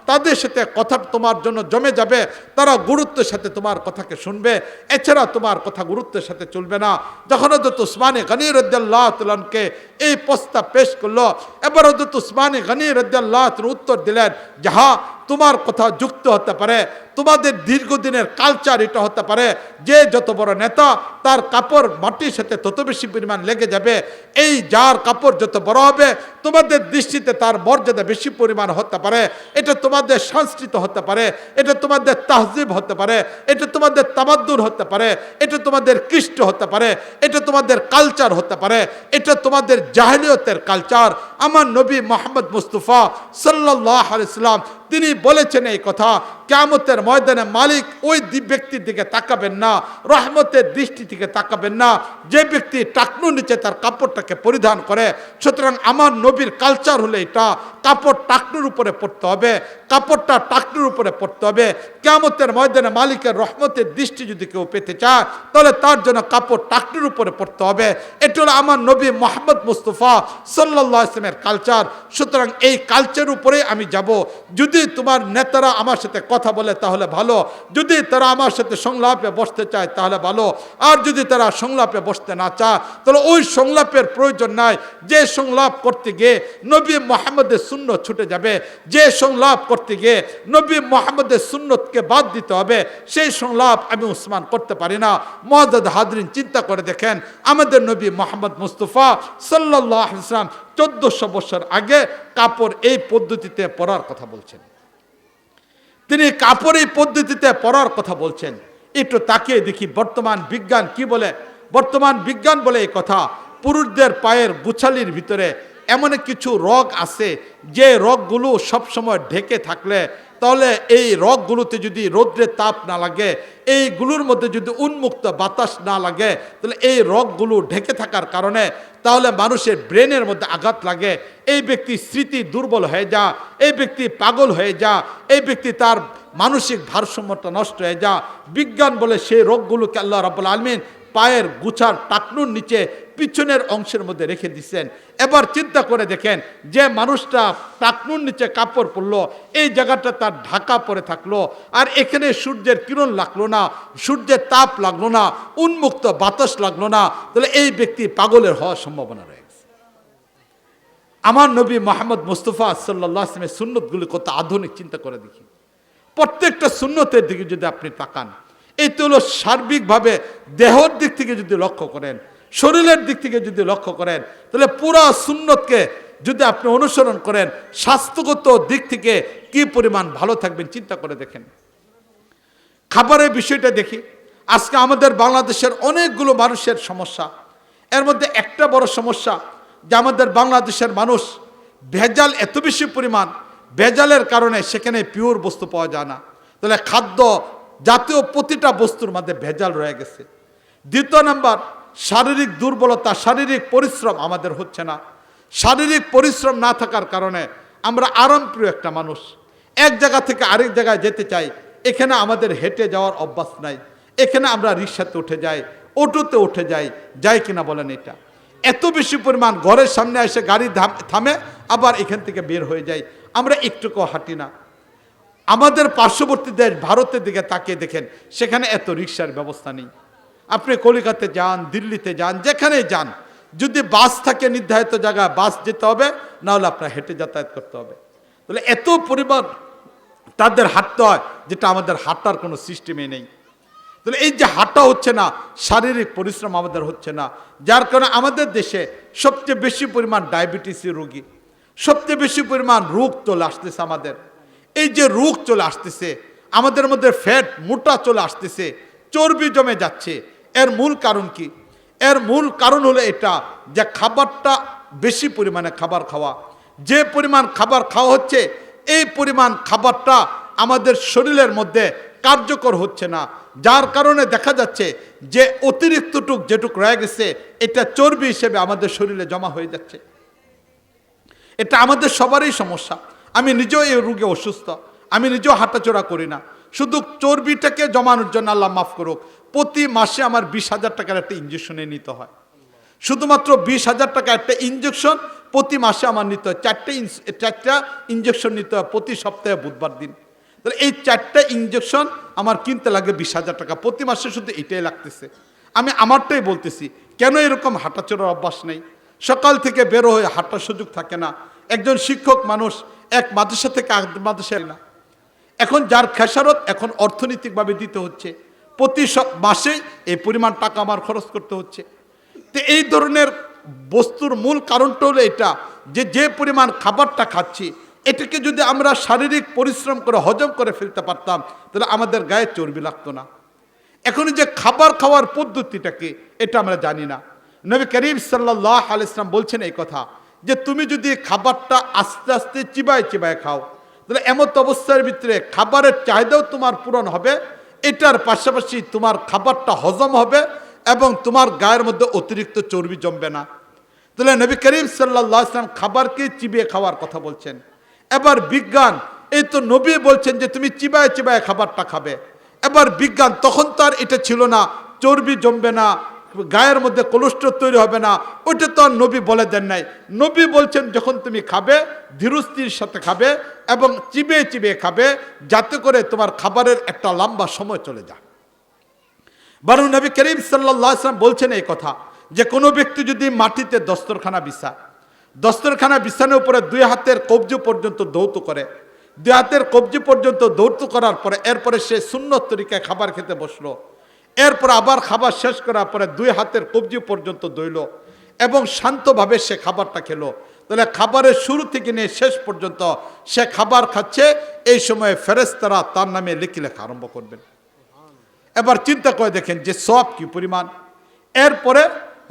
তাদের সাথে কথা তোমার জন্য জমে যাবে, তারা গুরুত্বের সাথে তোমার কথাকে শুনবে, এছাড়া তোমার কথা গুরুত্বের সাথে চলবে না। যখন হযরত উসমানে গনি রাদিয়াল্লাহু তাআলা আনহুকে এই প্রস্তাব পেশ করলো, এবার হযরত উসমানে গনি রাদিয়াল্লাহু তাআলা উত্তর দিলেন যে হ্যাঁ, তোমার কথা যুক্ত হতে পারে, তোমাদের দীর্ঘদিনের কালচার এটা হতে পারে যে যত বড় নেতা তার কাপড় মাটির সাথে তত বেশি পরিমাণ লেগে যাবে। এই যার কাপড় যত বড় হবে তোমাদের দৃষ্টিতে তার মর্যাদা বেশি পরিমাণ হতে পারে। এটা তোমাদের সংস্কৃতি হতে পারে, এটা তোমাদের তাহজিব হতে পারে, এটা তোমাদের তামাদ্দুন হতে পারে, এটা তোমাদের কৃষ্ট হতে পারে, এটা তোমাদের কালচার হতে পারে, এটা তোমাদের জাহেলিয়তের কালচার। আমার নবী মুহাম্মদ মুস্তাফা সাল্লাল্লাহু আলাইহি ওয়াসাল্লাম তিনি বলেছেন এই কথা, কিয়ামতের ময়দানে মালিক ওই ব্যক্তির দিকে তাকাবেন না, রহমতের দৃষ্টি থেকে তাকাবেন না যে ব্যক্তি টাকনুর নিচে তার কাপড়টাকে পরিধান করে। সুতরাং আমার নবীর কালচার হলে এটা, কাপড় টাকনুর উপরে পড়তে হবে, কাপড়টা টাকনুর উপরে পড়তে হবে। কিয়ামতের ময়দানে মালিকের রহমতের দৃষ্টি যদি কেউ পেতে চায় তাহলে তার জন্য কাপড় টাকনুর উপরে পড়তে হবে। এটা হলো আমার নবী মুহাম্মদ মুস্তাফা সাল্লাল্লাহু আলাইহি ওয়াসাল্লামের কালচার। সুতরাং এই কালচারের উপরে আমি যাব। যদি তোমার নেতারা আমার সাথে কথা বলে তাহলে ভালো, যদি তারা আমার সাথে সংলাপে বসতে চায় তাহলে ভালো, আর যদি তারা সংলাপে বসতে না চায় তাহলে ওই সংলাপের প্রয়োজন নাই। যে সংলাপ করতে গিয়ে নবী মুহাম্মদের সুন্নত ছুটে যাবে, যে সংলাপ করতে গিয়ে নবী মুহাম্মদের সুন্নতকে বাদ দিতে হবে, সেই সংলাপ আমি উসমান করতে পারি না। মুআজ্জাজ হাজরিন, চিন্তা করে দেখেন আমাদের নবী মুহাম্মদ মুস্তাফা সাল্লাল্লাহু আলাইহি ওয়াসাল্লাম 1400 বছর আগে কাপড় এই পদ্ধতিতে পরার কথা বলছেন। তিনি কাপড় এই পদ্ধতিতে পরার কথা বলছেন। একটু তাকিয়ে দেখি বর্তমান বিজ্ঞান কি বলে। বর্তমান বিজ্ঞান বলে এই কথা, পুরুষদের পায়ের গুছালির ভিতরে এমন কিছু রগ আছে যে রগগুলো সবসময় ঢেকে থাকলে তাহলে এই রগগুলোতে যদি রৌদ্রের তাপ না লাগে, এইগুলোর মধ্যে যদি উন্মুক্ত বাতাস না লাগে তাহলে এই রগগুলো ঢেকে থাকার কারণে তাহলে মানুষের ব্রেনের মধ্যে আঘাত লাগে, এই ব্যক্তি স্মৃতি দুর্বল হয়ে যা, এই ব্যক্তি পাগল হয়ে যা, এই ব্যক্তি তার মানসিক ভারসাম্যটা নষ্ট হয়ে যা। বিজ্ঞান বলে সেই রোগগুলোকে আল্লাহ রাব্বুল আলামিন পায়ের গুছার টাকনুর নিচে পিছনের অংশের মধ্যে রেখে দিচ্ছেন। এবার চিন্তা করে দেখেন, যে মানুষটা টাকনুর নিচে কাপড় পরলো, এই জায়গাটা তার ঢাকা পরে থাকলো, আর এখানে সূর্যের কিরণ লাগলো না, সূর্যের তাপ লাগলো না, উন্মুক্ত বাতাস লাগলো না, তাহলে এই ব্যক্তি পাগলের হওয়ার সম্ভাবনা রয়েছে। আমার নবী মুহাম্মদ মুস্তাফা সাল্লাল্লাহু আলাইহি ওয়াসাল্লামের সুন্নতগুলি কত আধুনিক, চিন্তা করে দেখি। প্রত্যেকটা সুন্নতের দিকে যদি আপনি তাকান, এই তো হলো সার্বিকভাবে দেহের দিক থেকে যদি লক্ষ্য করেন, শরীরের দিক থেকে যদি লক্ষ্য করেন, তাহলে পুরা সুন্নতকে যদি আপনি অনুসরণ করেন, স্বাস্থ্যগত দিক থেকে কি পরিমাণ ভালো থাকবেন চিন্তা করে দেখেন। খাবারের বিষয়টা দেখি, আজকে আমাদের বাংলাদেশের অনেকগুলো মানুষের সমস্যা, এর মধ্যে একটা বড় সমস্যা যে আমাদের বাংলাদেশের মানুষ ভেজাল এত বেশি পরিমাণ, ভেজালের কারণে সেখানে পিওর বস্তু পাওয়া যায় না। তাহলে খাদ্য জাতীয় প্রতিটা বস্তুর মধ্যে ভেজাল রয়ে গেছে। দ্বিতীয় নাম্বার, শারীরিক দুর্বলতা, শারীরিক পরিশ্রম আমাদের হচ্ছে না। শারীরিক পরিশ্রম না থাকার কারণে আমরা আরামপ্রিয় একটা মানুষ, এক জায়গা থেকে আরেক জায়গায় যেতে চাই, এখানে আমাদের হেঁটে যাওয়ার অভ্যাস নাই, এখানে আমরা রিক্সাতে উঠে যাই, অটোতে উঠে যাই কিনা বলেন? এটা এত বেশি পরিমাণ, ঘরের সামনে এসে গাড়ি থামে, আবার এখান থেকে বের হয়ে যায়, আমরা একটুকুও হাঁটি না। আমাদের পার্শ্ববর্তী দেশ ভারতের দিকে তাকিয়ে দেখেন, সেখানে এত রিক্সার ব্যবস্থা নেই। আপনি কলকাতাতে যান, দিল্লিতে যান, যেখানে যান, যদি বাস থাকে নির্ধারিত জায়গায় বাস যেতে হবে, না হলে আপনার হেঁটে যাতায়াত করতে হবে। তাহলে এত পরিমাণ তাদের হাঁটতে হয়, যেটা আমাদের হাঁটার কোনো সিস্টেমই নেই। তাহলে এই যে হাঁটা হচ্ছে না, শারীরিক পরিশ্রম আমাদের হচ্ছে না, যার কারণে আমাদের দেশে সবচেয়ে বেশি পরিমাণ ডায়াবেটিসের রোগী, সবচেয়ে বেশি পরিমাণ রোগ চলে আসতেছে আমাদের। এই যে রোগ চলে আসতেছে আমাদের মধ্যে, ফ্যাট মোটা চলে আসতেছে, চর্বি জমে যাচ্ছে, এর মূল কারণ কি? এর মূল কারণ হলো এটা যে খাবারটা বেশি পরিমাণে খাবার খাওয়া। যে পরিমাণ খাবার খাওয়া হচ্ছে, এই পরিমাণ খাবারটা আমাদের শরীরের মধ্যে কার্যকর হচ্ছে না, যার কারণে দেখা যাচ্ছে যে অতিরিক্তটুক যেটুক রয়ে গেছে এটা চর্বি হিসেবে আমাদের শরীরে জমা হয়ে যাচ্ছে। এটা আমাদের সবারই সমস্যা। আমি নিজেও এই রোগে অসুস্থ, আমি নিজেও হাঁটাচড়া করি না, শুধু চর্বিটাকে জমানোর জন্য আল্লাহ মাফ করুক প্রতি মাসে আমার 20,000 টাকার একটা ইঞ্জেকশনে নিতে হয়। শুধুমাত্র 20,000 টাকা একটা ইঞ্জেকশন প্রতি মাসে আমার নিতে হয়। চারটা ইঞ্জেকশন নিতে হয় প্রতি সপ্তাহে বুধবার দিন। তাহলে এই 4টা ইঞ্জেকশন আমার কিনতে লাগে 20,000 টাকা প্রতি মাসে, শুধু এটাই লাগতেছে। আমি আমারটাই বলতেছি, কেন এরকম হাঁটাচড়ার অভ্যাস নেই? সকাল থেকে বেরো হয়ে হাঁটার সুযোগ থাকে না। একজন শিক্ষক মানুষ এক মাদ্রাসা থেকে আরেক মাদ্রাসায় না, এখন যার খেসারত এখন অর্থনৈতিকভাবে দিতে হচ্ছে, প্রতি মাসে এই পরিমাণ টাকা আমার খরচ করতে হচ্ছে। তো এই ধরনের বস্তুর মূল কারণটা হলো এটা, যে যে পরিমাণ খাবারটা খাচ্ছি এটাকে যদি আমরা শারীরিক পরিশ্রম করে হজম করে ফেলতে পারতাম তাহলে আমাদের গায়ে চর্বি লাগতো না। এখন যে খাবার খাওয়ার পদ্ধতিটা কি এটা আমরা জানি না। নবী করিম সাল্লাল্লাহু আলাইহি ওয়াসাল্লাম বলছেন এই কথা যে তুমি যদি খাবারটা আস্তে আস্তে চিবায় চিবায় খাও তাহলে এমত অবস্থার ভিতরে খাবারের চাহিদাও তোমার পূরণ হবে, এটার পাশাপাশি তোমার খাবারটা হজম হবে এবং তোমার গায়ের মধ্যে অতিরিক্ত চর্বি জমবে না। তাহলে নবী করিম সাল্লাল্লাহু আলাইহি ওয়াসাল্লাম খাবারকে চিবিয়ে খাওয়ার কথা বলছেন। এবার বিজ্ঞান, এই তো নবী বলছেন যে তুমি চিবায় চিবায় খাবারটা খাবে। এবার বিজ্ঞান, তখন তো আর এটা ছিল না চর্বি জমবে না, গায়ের মধ্যে কোলেস্টেরল তৈরি হবে না, ওইটা তো আর নবী বলে দেন নাই। নবী বলছেন যখন তুমি খাবে ধীরস্থির সাথে খাবে এবং চিবিয়ে চিবিয়ে খাবে, যাতে করে তোমার খাবারের একটা লম্বা সময় চলে যায়। বরং নবী করিম সাল্লাল্লাহু আলাইহি ওয়াসাল্লাম বলছেন এই কথা যে কোনো ব্যক্তি যদি মাটিতে দস্তরখানা বিছায়, দস্তরখানা বিছানোর উপরে দুই হাতের কবজি পর্যন্ত ধৌত করে, দুই হাতের কবজি পর্যন্ত ধৌত করার পরে এরপরে সে সুন্নত তরিকায় খাবার খেতে বসলো, এরপর আবার খাবার শেষ করার পরে দুই হাতের কবজি পর্যন্ত ধুইল এবং শান্তভাবে সে খাবারটা খেলো, তাহলে খাবারের শুরু থেকে নিয়ে শেষ পর্যন্ত সে খাবার খাচ্ছে, এই সময়ে ফেরেশতারা তার নামে লেখা আরম্ভ করবেন। এবার চিন্তা করে দেখেন যে সওয়াব কি পরিমাণ। এরপরে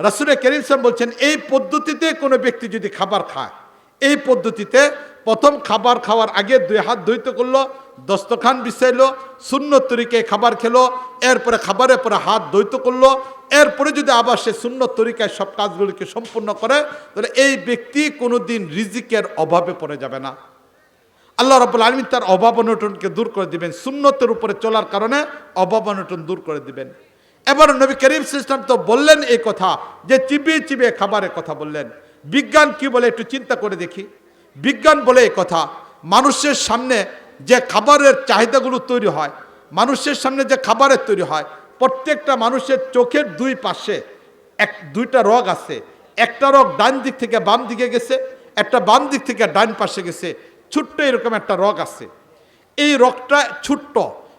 রাসূল করিম সাল্লাল্লাহু আলাইহি ওয়াসাল্লাম বলছেন এই পদ্ধতিতে কোনো ব্যক্তি যদি খাবার খায়, এই পদ্ধতিতে প্রথম খাবার খাওয়ার আগে দুই হাত ধুইতে করলো, দস্তরখান বিছাইলো, সুন্নত তরিকায় খাবার খেলো, এরপরে খাবারের পরে হাত ধুইতে করলো, এরপরে যদি আবার সে সুন্নত তরিকায় সব কাজগুলিকে সম্পূর্ণ করে তাহলে এই ব্যক্তি কোনোদিন রিজিকের অভাবে পড়ে যাবে না। আল্লাহ রাব্বুল আলামিন তার অভাব অনটনকে দূর করে দিবেন, সুন্নতের উপরে চলার কারণে অভাব অনটন দূর করে দিবেন। এবার নবী করিম সাল্লাল্লাহু আলাইহি ওয়াসাল্লাম তো বললেন এই কথা যে চিবিয়ে চিবিয়ে খাবারের কথা বললেন। বিজ্ঞান কি বলে একটু চিন্তা করে দেখি। বিজ্ঞান বলে এই কথা, মানুষের সামনে যে খাবারের চাহিদাগুলো তৈরি হয়, মানুষের সামনে যে খাবারের তৈরি হয়, প্রত্যেকটা মানুষের চোখের দুই পাশে দুইটা রগ আছে। একটা রগ ডান দিক থেকে বাম দিকে গেছে, একটা বাম দিক থেকে ডান পাশে গেছে, ছোট্ট এরকম একটা রগ আছে। এই রগটা ছোট্ট,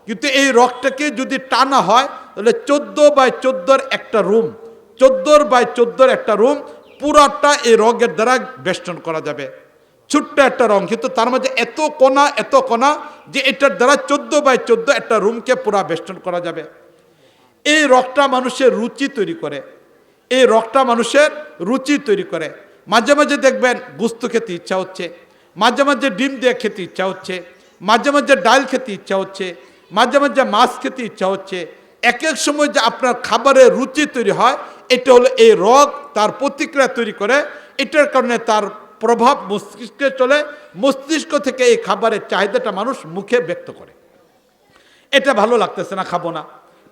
কিন্তু এই রগটাকে যদি টানা হয় তাহলে 14x14 একটা রুম, 14x14 একটা রুম পুরাটা এই রগের দ্বারা বেষ্টন করা যাবে। ছোট্ট একটা রং, কিন্তু তার মাঝে এত কোণা যে এটার দ্বারা 14x14 একটা রুমকে পুরা বেষ্টন করা যাবে। এই রগটা মানুষের রুচি তৈরি করে, এই রগটা মানুষের রুচি তৈরি করে। মাঝে মাঝে দেখবেন গোস্ত খেতে ইচ্ছা হচ্ছে, মাঝে মাঝে ডিম দিয়ে খেতে ইচ্ছা হচ্ছে, মাঝে মাঝে ডাল খেতে ইচ্ছা হচ্ছে, মাঝে মাঝে মাছ খেতে ইচ্ছা হচ্ছে। এক এক সময় যে আপনার খাবারের রুচি তৈরি হয়, এটা হলো এই রগ তার প্রতিক্রিয়া তৈরি করে, এটার কারণে তার প্রভাব মস্তিষ্কে চলে, মস্তিষ্ক থেকে এই খাবারের চাহিদাটা মানুষ মুখে ব্যক্ত করে। এটা ভালো লাগতেছে না, খাবো না,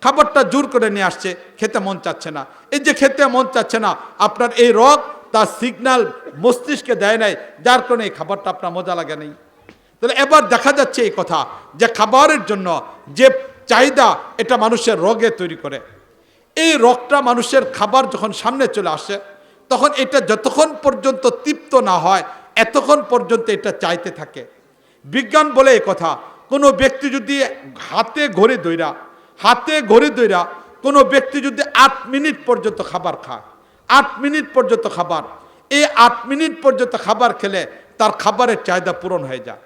খাবারটা জোর করে নিয়ে আসছে, খেতে মন চাচ্ছে না। এই যে খেতে মন চাচ্ছে না, আপনার এই রগ তার সিগন্যাল মস্তিষ্কে দেয় নাই, যার কারণে এই খাবারটা আপনার মজা লাগে নাই। তাহলে এবার দেখা যাচ্ছে এই কথা যে খাবারের জন্য যে চাহিদা এটা মানুষের রগে তৈরি করে। এই রগটা মানুষের খাবার যখন সামনে চলে আসে তখন এটা যতক্ষণ পর্যন্ত তৃপ্ত না হয় এতক্ষণ পর্যন্ত এটা চাইতে থাকে। বিজ্ঞান বলে এই কথা, কোনো ব্যক্তি যদি হাতে ঘড়ি ধইরা কোনো ব্যক্তি যদি 8 মিনিট পর্যন্ত খাবার খায়, 8 মিনিট পর্যন্ত খাবার, এই 8 মিনিট পর্যন্ত খাবার খেলে তার খাবারের চাহিদা পূরণ হয়ে যায়।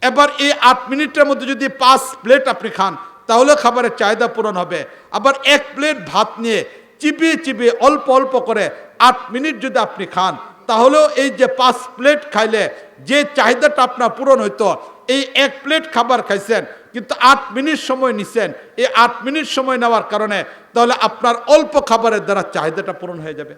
এবার এই 8 মিনিটের মধ্যে যদি 5 প্লেট আপনি খান তাহলে খাবারের চাহিদা পূরণ হবে। আবার 1 প্লেট ভাত নিয়ে চিবিয়ে চিবিয়ে অল্প অল্প করে 8 মিনিট যদি আপনি খান তাহলেও এই যে 5 প্লেট খাইলে যে চাহিদাটা আপনার পূরণ হইতো, এই 1 প্লেট খাবার খাইছেন কিন্তু 8 মিনিট সময় নিছেন, এই 8 মিনিট সময় নেওয়ার কারণে তাহলে আপনার অল্প খাবারের দ্বারা চাহিদাটা পূরণ হয়ে যাবে।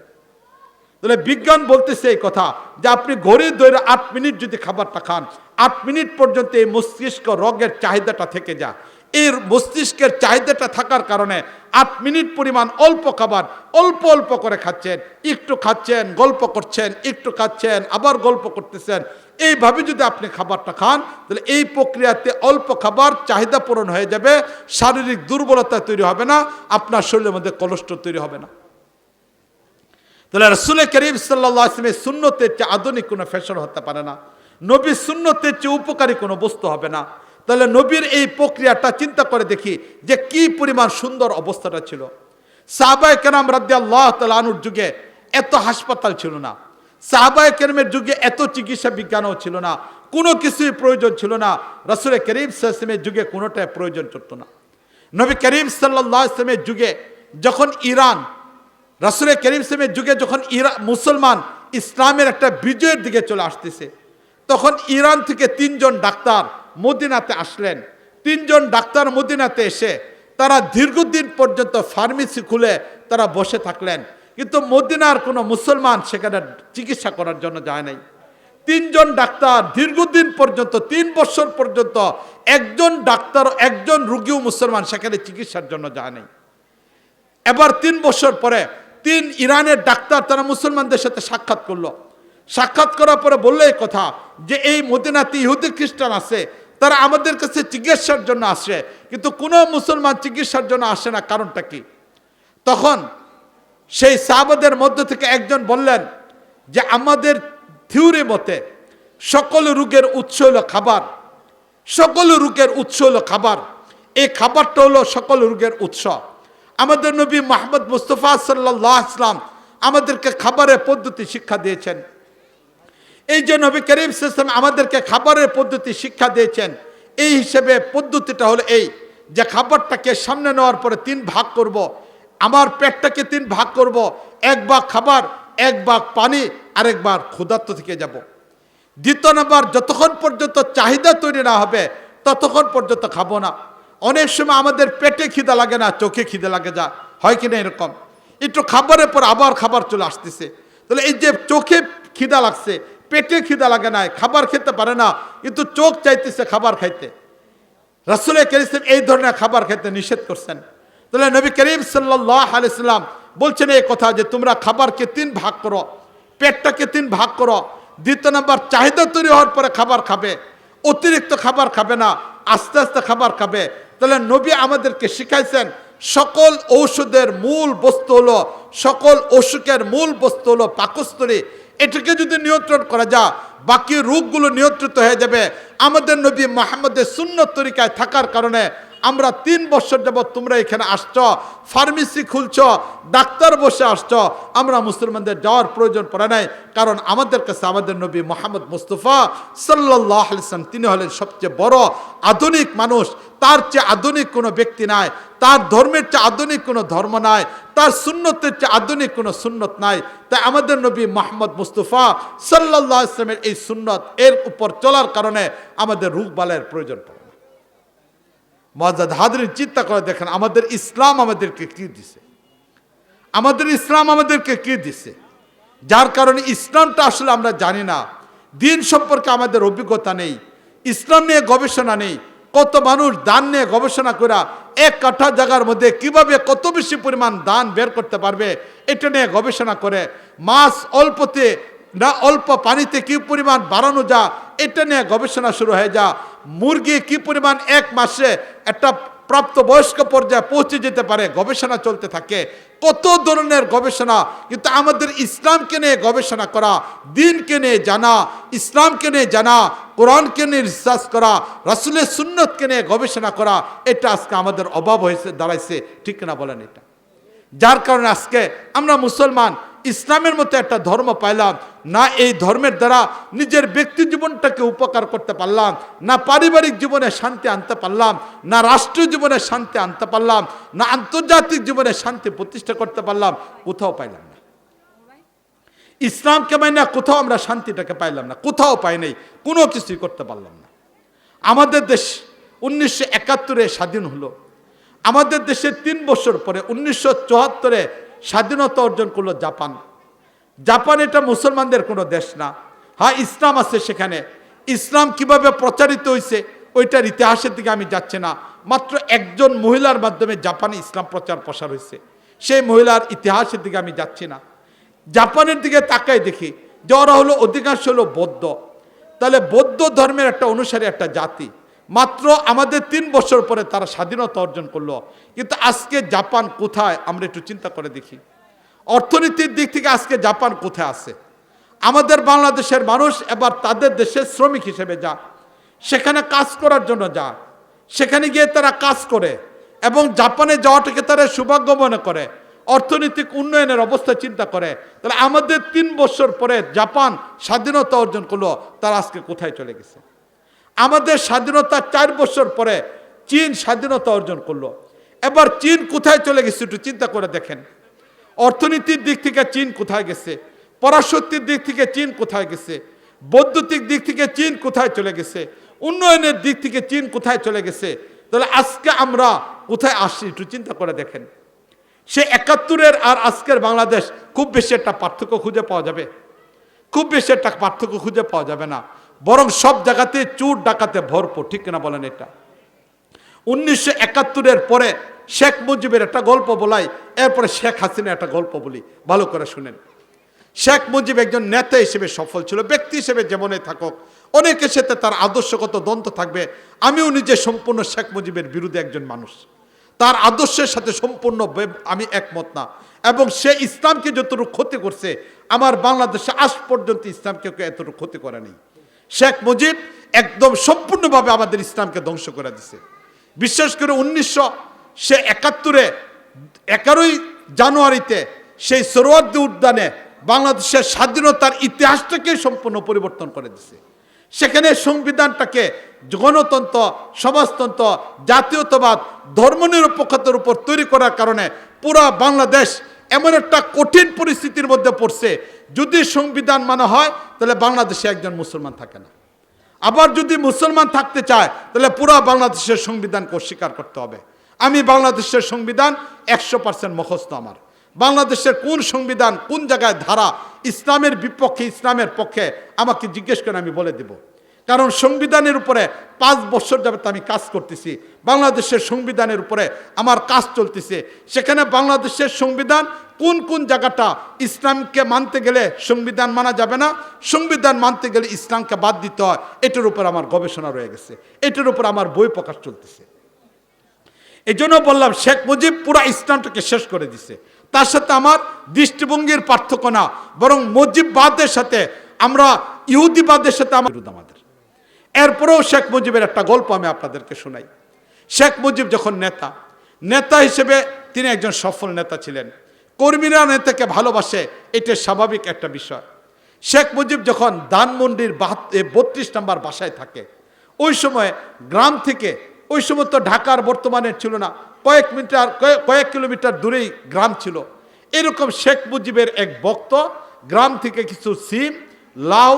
তাহলে বিজ্ঞান বলতেছে এই কথা যে আপনি ঘড়ি ধরে 8 মিনিট যদি খাবারটা খান, 8 মিনিট পর্যন্ত এই মস্তিষ্ক রগের চাহিদাটা থেকে যায়। এর মস্তিষ্কের চাহিদাটা থাকার কারণে 8 মিনিট পরিমাণ অল্প খাবার অল্প অল্প করে খাচ্ছেন, একটু খাচ্ছেন, গল্প করছেন, একটু খাচ্ছেন, আবার গল্প করতেছেন। এইভাবে যদি আপনি খাবারটা খান তাহলে এই প্রক্রিয়াতে অল্প খাবার চাহিদা পূরণ হয়ে যাবে, শারীরিক দুর্বলতা তৈরি হবে না, আপনার শরীরের মধ্যে কোলেস্টেরল তৈরি হবে না। তাহলে রাসূল করিম সাল্লাল্লাহু আলাইহি ওয়াসাল্লামের সুন্নতের চেয়ে আধুনিক কোনো ফ্যাশন হতে পারে না, নবীর সুন্নতের চেয়ে উপকারী কোনো বস্তু হবে না। তাহলে নবীর এই প্রক্রিয়াটা চিন্তা করে দেখি যে কি পরিমাণ সুন্দর অবস্থাটা ছিল। সাহাবায়ে কেরাম রাদিয়াল্লাহু তাআলা আনহুর যুগে এত হাসপাতাল ছিল না, সাহাবায়ে কেরামের যুগে এত চিকিৎসা বিজ্ঞানও ছিল না, কোনো কিছুই প্রয়োজন ছিল না। রাসূল করিম সাল্লাল্লাহু আলাইহি ওয়াসাল্লামের যুগে কোনোটাই প্রয়োজন চলতো না। নবী করিম সাল্লাল্লাহু আলাইহি ওয়াসাল্লামের যুগে যখন ইরান, রাসূল করিম সাল্লাল্লাহু আলাইহি ওয়াসাল্লামের যুগে যখন মুসলমান ইসলামের একটা বিজয়ের দিকে চলে আসতেছে, তখন ইরান থেকে 3 জন ডাক্তার মদিনাতে আসলেন। 3 জন ডাক্তার মদিনাতে এসে তারা দীর্ঘদিন পর্যন্ত ফার্মেসি খুলে তারা বসে থাকলেন, কিন্তু মদিনার কোনো মুসলমান সেখানে চিকিৎসা করার জন্য যায় নাই। 3 জন ডাক্তার দীর্ঘদিন পর্যন্ত 3 বছর পর্যন্ত একজন ডাক্তার একজন রোগীও মুসলমান সেখানে চিকিৎসার জন্য যায় নাই। এবার 3 বছর পরে 3 ইরানের ডাক্তার তারা মুসলমানদের সাথে সাক্ষাৎ করলো। সাক্ষাৎ করার পরে বললো এই কথা যে এই মদিনাতে ইহুদি খ্রিস্টান আছে, তারা আমাদের কাছে চিকিৎসার জন্য আসে, কিন্তু কোনো মুসলমান চিকিৎসার জন্য আসে না, কারণটা কি? তখন সেই সাহাবাদের মধ্য থেকে একজন বললেন যে আমাদের থিওরি মতে সকল রোগের উৎস হলো খাবার, সকল রোগের উৎস হলো খাবার, এই খাবারটা হলো সকল রোগের উৎস। আমাদের নবী মুহাম্মদ মুস্তাফা সাল্লাল্লাহু আলাইহি ওয়াসাল্লাম আমাদেরকে খাবারের পদ্ধতি শিক্ষা দিয়েছেন। এই যে নবী করিম সাল্লাল্লাহু আলাইহি ওয়াসাল্লাম আমাদেরকে খাবারের পদ্ধতি শিক্ষা দিয়েছেন, এই হিসেবে পদ্ধতিটা হলো এই যে খাবারটাকে সামনে নেওয়ার পরে 3 ভাগ করব, আমার পেটটাকে 3 ভাগ করব, 1 ভাগ খাবার, 1 ভাগ পানি, আরেক ভাগ ক্ষুধার্ত থেকে যাব। দ্বিতীয় নাম্বার, যতক্ষণ পর্যন্ত চাহিদা তৈরি না হবে ততক্ষণ পর্যন্ত খাবো না। অনেক সময় আমাদের পেটে খিদা লাগে না, চোখে খিদে লাগে, যা হয় কিনা এরকম, একটু খাবারের পর আবার খাবার চলে আসতেছে। তাহলে এই যে চোখে খিদা লাগছে, পেটে খিদা লাগে না, খাবার খেতে পারে না, কিন্তু চোখ চাইতেছে খাবার খাইতে। রাসূল করিম এই ধরনের খাবার খেতে নিষেধ করছেন। তাহলে নবী করিম সাল্লাল্লাহু আলাইহি ওয়াসাল্লাম বলছেন এই কথা যে তোমরা খাবারকে 3 ভাগ করো, পেটটাকে 3 ভাগ করো। দ্বিতীয় নাম্বার, চাহিদা তৈরি হওয়ার পরে খাবার খাবে, অতিরিক্ত খাবার খাবে না, আস্তে আস্তে খাবার খাবে। তাহলে নবী আমাদেরকে শিখাইছেন সকল ঔষধের মূল বস্তু হলো, সকল অসুখের মূল বস্তু হলো পাকস্থলী। এটাকে যদি নিয়ন্ত্রণ করা যায় বাকি রোগগুলো নিয়ন্ত্রিত হয়ে যাবে। আমাদের নবী মুহাম্মদের সুন্নত তরিকায় থাকার কারণে আমরা 3 বছর যাবত তোমরা এখানে আসছো, ফার্মেসি খুলছো, ডাক্তার বসে আসছো, আমরা মুসলমানদের যাওয়ার প্রয়োজন পড়ে নাই। কারণ আমাদের কাছে আমাদের নবী মুহাম্মদ মুস্তাফা সাল্লাল্লাহু আলাইহি ওয়াসাল্লাম তিনি হলেন সবচেয়ে বড় আধুনিক মানুষ। তার চেয়ে আধুনিক কোনো ব্যক্তি নাই, তার ধর্মের চেয়ে আধুনিক কোনো ধর্ম নাই, তার সুন্নতের চেয়ে আধুনিক কোনো সুন্নত নাই। তাই আমাদের নবী মুহাম্মদ মুস্তাফা সাল্লাল্লাহু আলাইহি ওয়াসাল্লামের এই সুন্নত এর উপর চলার কারণে আমাদের রোগ বালাইয়ের প্রয়োজন পড়ে না। মুআজ্জাজ হাজরিন, চিন্তা করে দেখেন আমাদের ইসলাম আমাদেরকে কি দিছে, আমাদের ইসলাম আমাদেরকে কি দিছে, যার কারণে ইসলামটা আসলে আমরা জানি না, দিন সম্পর্কে আমাদের অভিজ্ঞতা নেই, ইসলাম নিয়ে গবেষণা নেই। কত মানুষ দান নিয়ে গবেষণা করে 1 কাঠা জায়গার মধ্যে কিভাবে কত বেশি পরিমাণ দান বের করতে পারবে এটা নিয়ে গবেষণা করে, মাছ অল্পতে না অল্প পানিতে কি পরিমাণ বাড়ানো যা এটা নিয়ে গবেষণা শুরু হয়ে যা, মুরগি কি পরিমাণ 1 মাসে একটা প্রাপ্তবয়স্ক পর্যায়ে পৌঁছে যেতে পারে, গবেষণা চলতে থাকে, কত ধরনের গবেষণা। কিন্তু আমাদের ইসলামকে নিয়ে গবেষণা করা, দিনকে নিয়ে জানা, ইসলামকে নিয়ে জানা, কোরআনকে নিয়ে রিসার্চ করা, রাসূলের সুন্নতকে নিয়ে গবেষণা করা, এটা আজকে আমাদের অভাব হয়েছে দাঁড়াইছে, ঠিক না বলেন? এটা যার কারণে আজকে আমরা মুসলমান ইসলামের মতো একটা ধর্ম পাইলাম না, এই ধর্মের দ্বারা নিজের ব্যক্তি জীবনটাকে উপকার করতে পারলাম না, পারিবারিক জীবনে শান্তি আনতে পারলাম না, রাষ্ট্রীয় জীবনে শান্তি আনতে পারলাম না, আন্তর্জাতিক জীবনে শান্তি প্রতিষ্ঠা করতে পারলাম, কোথাও পাইলাম না। ইসলামকে মানে কোথাও আমরা শান্তিটাকে পাইলাম না, কোথাও পাই নাই, কোনো কিছুই করতে পারলাম না। আমাদের দেশ 1971-এ স্বাধীন হলো, আমাদের দেশে 3 বছর পরে 1974-এ স্বাধীনতা অর্জন করলো জাপান। জাপান এটা মুসলমানদের কোনো দেশ না, হ্যাঁ ইসলাম আছে সেখানে। ইসলাম কিভাবে প্রচারিত হয়েছে ওইটার ইতিহাসের দিকে আমি যাচ্ছি না, মাত্র একজন মহিলার মাধ্যমে জাপানে ইসলাম প্রচার প্রসার হয়েছে, সেই মহিলার ইতিহাসের দিকে আমি যাচ্ছি না। জাপানের দিকে তাকাই দেখি যে ওরা হলো অধিকাংশ হলো বৌদ্ধ, তাহলে বৌদ্ধ ধর্মের একটা অনুসারী একটা জাতি, মাত্র আমাদের 3 বছর পরে তারা স্বাধীনতা অর্জন করলো। কিন্তু আজকে জাপান কোথায় আমরা একটু চিন্তা করে দেখি, অর্থনীতির দিক থেকে আজকে জাপান কোথায় আছে? আমাদের বাংলাদেশের মানুষ এবার তাদের দেশে শ্রমিক হিসেবে যা, সেখানে কাজ করার জন্য যায়, সেখানে গিয়ে তারা কাজ করে এবং জাপানে যাওয়াটাকে তারা সৌভাগ্য মনে করে, অর্থনৈতিক উন্নয়নের অবস্থা চিন্তা করে। তাহলে আমাদের 3 বছর পরে জাপান স্বাধীনতা অর্জন করলো, তারা আজকে কোথায় চলে গেছে? আমাদের স্বাধীনতা 4 বছর পরে চীন স্বাধীনতা অর্জন করলো, এবার চীন কোথায় চলে গেছে একটু চিন্তা করে দেখেন। অর্থনীতির দিক থেকে চীন কোথায় গেছে, পরাশক্তির দিক থেকে চীন কোথায় গেছে, বৈদ্যুতিক দিক থেকে চীন কোথায় চলে গেছে, উন্নয়নের দিক থেকে চীন কোথায় চলে গেছে। তাহলে আজকে আমরা কোথায় আসছি একটু চিন্তা করে দেখেন। সে 71-এর আর আজকের বাংলাদেশ খুব বেশি একটা পার্থক্য খুঁজে পাওয়া যাবে? খুব বেশি একটা পার্থক্য খুঁজে পাওয়া যাবে না, বরং সব জায়গাতে চুর ডাকাতে ভরপুর, ঠিক কিনা বলেন? এটা 1971-এর পরে শেখ মুজিবের একটা গল্প বলাই, এরপরে শেখ হাসিনার একটা গল্প বলি, ভালো করে শুনেন। শেখ মুজিব একজন নেতা হিসেবে সফল ছিল, ব্যক্তি হিসেবে যেমনই থাকুক, অনেকের সাথে তার আদর্শগত দ্বন্দ্ব থাকবে। আমিও নিজে সম্পূর্ণ শেখ মুজিবের বিরুদ্ধে একজন মানুষ, তার আদর্শের সাথে সম্পূর্ণ আমি একমত না। এবং সে ইসলামকে যতটুকু ক্ষতি করছে, আমার বাংলাদেশে আজ পর্যন্ত ইসলামকে এতটুকু ক্ষতি করে নেই। শেখ মুজিব একদম সম্পূর্ণভাবে আমাদের ইসলামকে ধ্বংস করে দিছে। বিশেষ করে 1971-এ 11ই জানুয়ারিতে সেই সোহরাওয়ার্দী উদ্যানে বাংলাদেশের স্বাধীনতার ইতিহাসটাকে সম্পূর্ণ পরিবর্তন করে দিছে। সেখানে সংবিধানটাকে গণতন্ত্র, সমাজতন্ত্র, জাতীয়তাবাদ, ধর্মনিরপেক্ষতার উপর তৈরি করার কারণে পুরা বাংলাদেশ এমন একটা কঠিন পরিস্থিতির মধ্যে পড়ছে। যদি সংবিধান মানা হয় তাহলে বাংলাদেশে একজন মুসলমান থাকে না, আবার যদি মুসলমান থাকতে চায় তাহলে পুরা বাংলাদেশের সংবিধানকে অস্বীকার করতে হবে। আমি বাংলাদেশের সংবিধান 100% মুখস্থ আমার। বাংলাদেশের কোন সংবিধান, কোন জায়গায় ধারা ইসলামের বিপক্ষে, ইসলামের পক্ষে আমাকে জিজ্ঞেস করে আমি বলে দেব। কারণ সংবিধানের উপরে 5 বছর যাবত আমি কাজ করতেছি, বাংলাদেশের সংবিধানের উপরে আমার কাজ চলতেছে। সেখানে বাংলাদেশের সংবিধান কোন কোন জায়গাটা ইসলামকে মানতে গেলে সংবিধান মানা যাবে না, সংবিধান মানতে গেলে ইসলামকে বাদ দিতে হয়, এটার উপর আমার গবেষণা রয়ে গেছে, এটার উপর আমার বই প্রকাশ চলতেছে। এই জন্য বললাম শেখ মুজিব পুরা ইসলামটাকে শেষ করে দিছে। তার সাথে আমার দৃষ্টিভঙ্গির পার্থক্য না, বরং মুজিববাদের সাথে আমরা ইহুদিবাদের সাথে আমার বিরোধ আমাদের। এরপরেও শেখ মুজিবের একটা গল্প আমি আপনাদেরকে শোনাই। শেখ মুজিব যখন নেতা হিসেবে তিনি একজন সফল নেতা ছিলেন, কর্মীরা নেতাকে ভালোবাসে, এটা স্বাভাবিক একটা বিষয়। শেখ মুজিব যখন ধানমন্ডির 32 নম্বর বাসায় থাকে, ওই সময় গ্রাম থেকে, ওই সময় তো ঢাকার বর্তমানে ছিল না, কয়েক কিলোমিটার দূরেই গ্রাম ছিল। এরকম শেখ মুজিবের এক ভক্ত গ্রাম থেকে কিছু সিম, লাউ,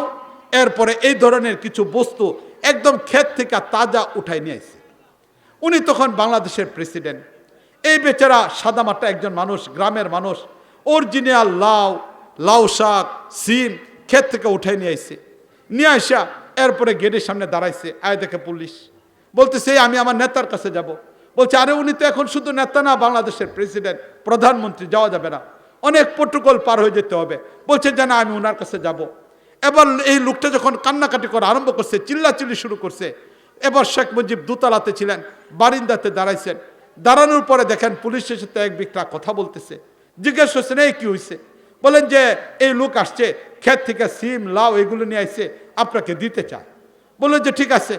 এরপরে এই ধরনের কিছু বস্তু একদম ক্ষেত থেকে তাজা উঠাই নিয়ে আসছে। উনি তখন বাংলাদেশের প্রেসিডেন্ট। এই বেচারা সাদামাটা একজন মানুষ, গ্রামের মানুষ, অরিজিনাল লাউ শাক, সিম ক্ষেত থেকে উঠাই নিয়ে আসছে। নিয়ে আসা এরপরে গেটের সামনে দাঁড়াইছে, আয় দেখে পুলিশ, বলতেছে আমি আমার নেতার কাছে যাব। বলছে আরে উনি তো এখন শুধু নেতা না, বাংলাদেশের প্রেসিডেন্ট, প্রধানমন্ত্রী, যাওয়া যাবে না, অনেক প্রোটোকল পার হয়ে যেতে হবে। বলছে যে না, আমি ওনার কাছে যাব। এবার এই লোকটা যখন কান্নাকাটি করা আরম্ভ করছে, চিল্লাচিল্লি শুরু করছে, এবার শেখ মুজিব দোতলাতে ছিলেন, বারিন্দাতে দাঁড়াইছেন। দাঁড়ানোর পরে দেখেন পুলিশের সাথে এক ব্যক্তি কথা বলতেছে। জিজ্ঞেস করছেন এই কি হয়েছে? বলেন যে এই লোক আসছে, ক্ষেত থেকে সিম, লাউ এগুলো নিয়ে আসছে, আপনাকে দিতে চায়। বললেন যে ঠিক আছে,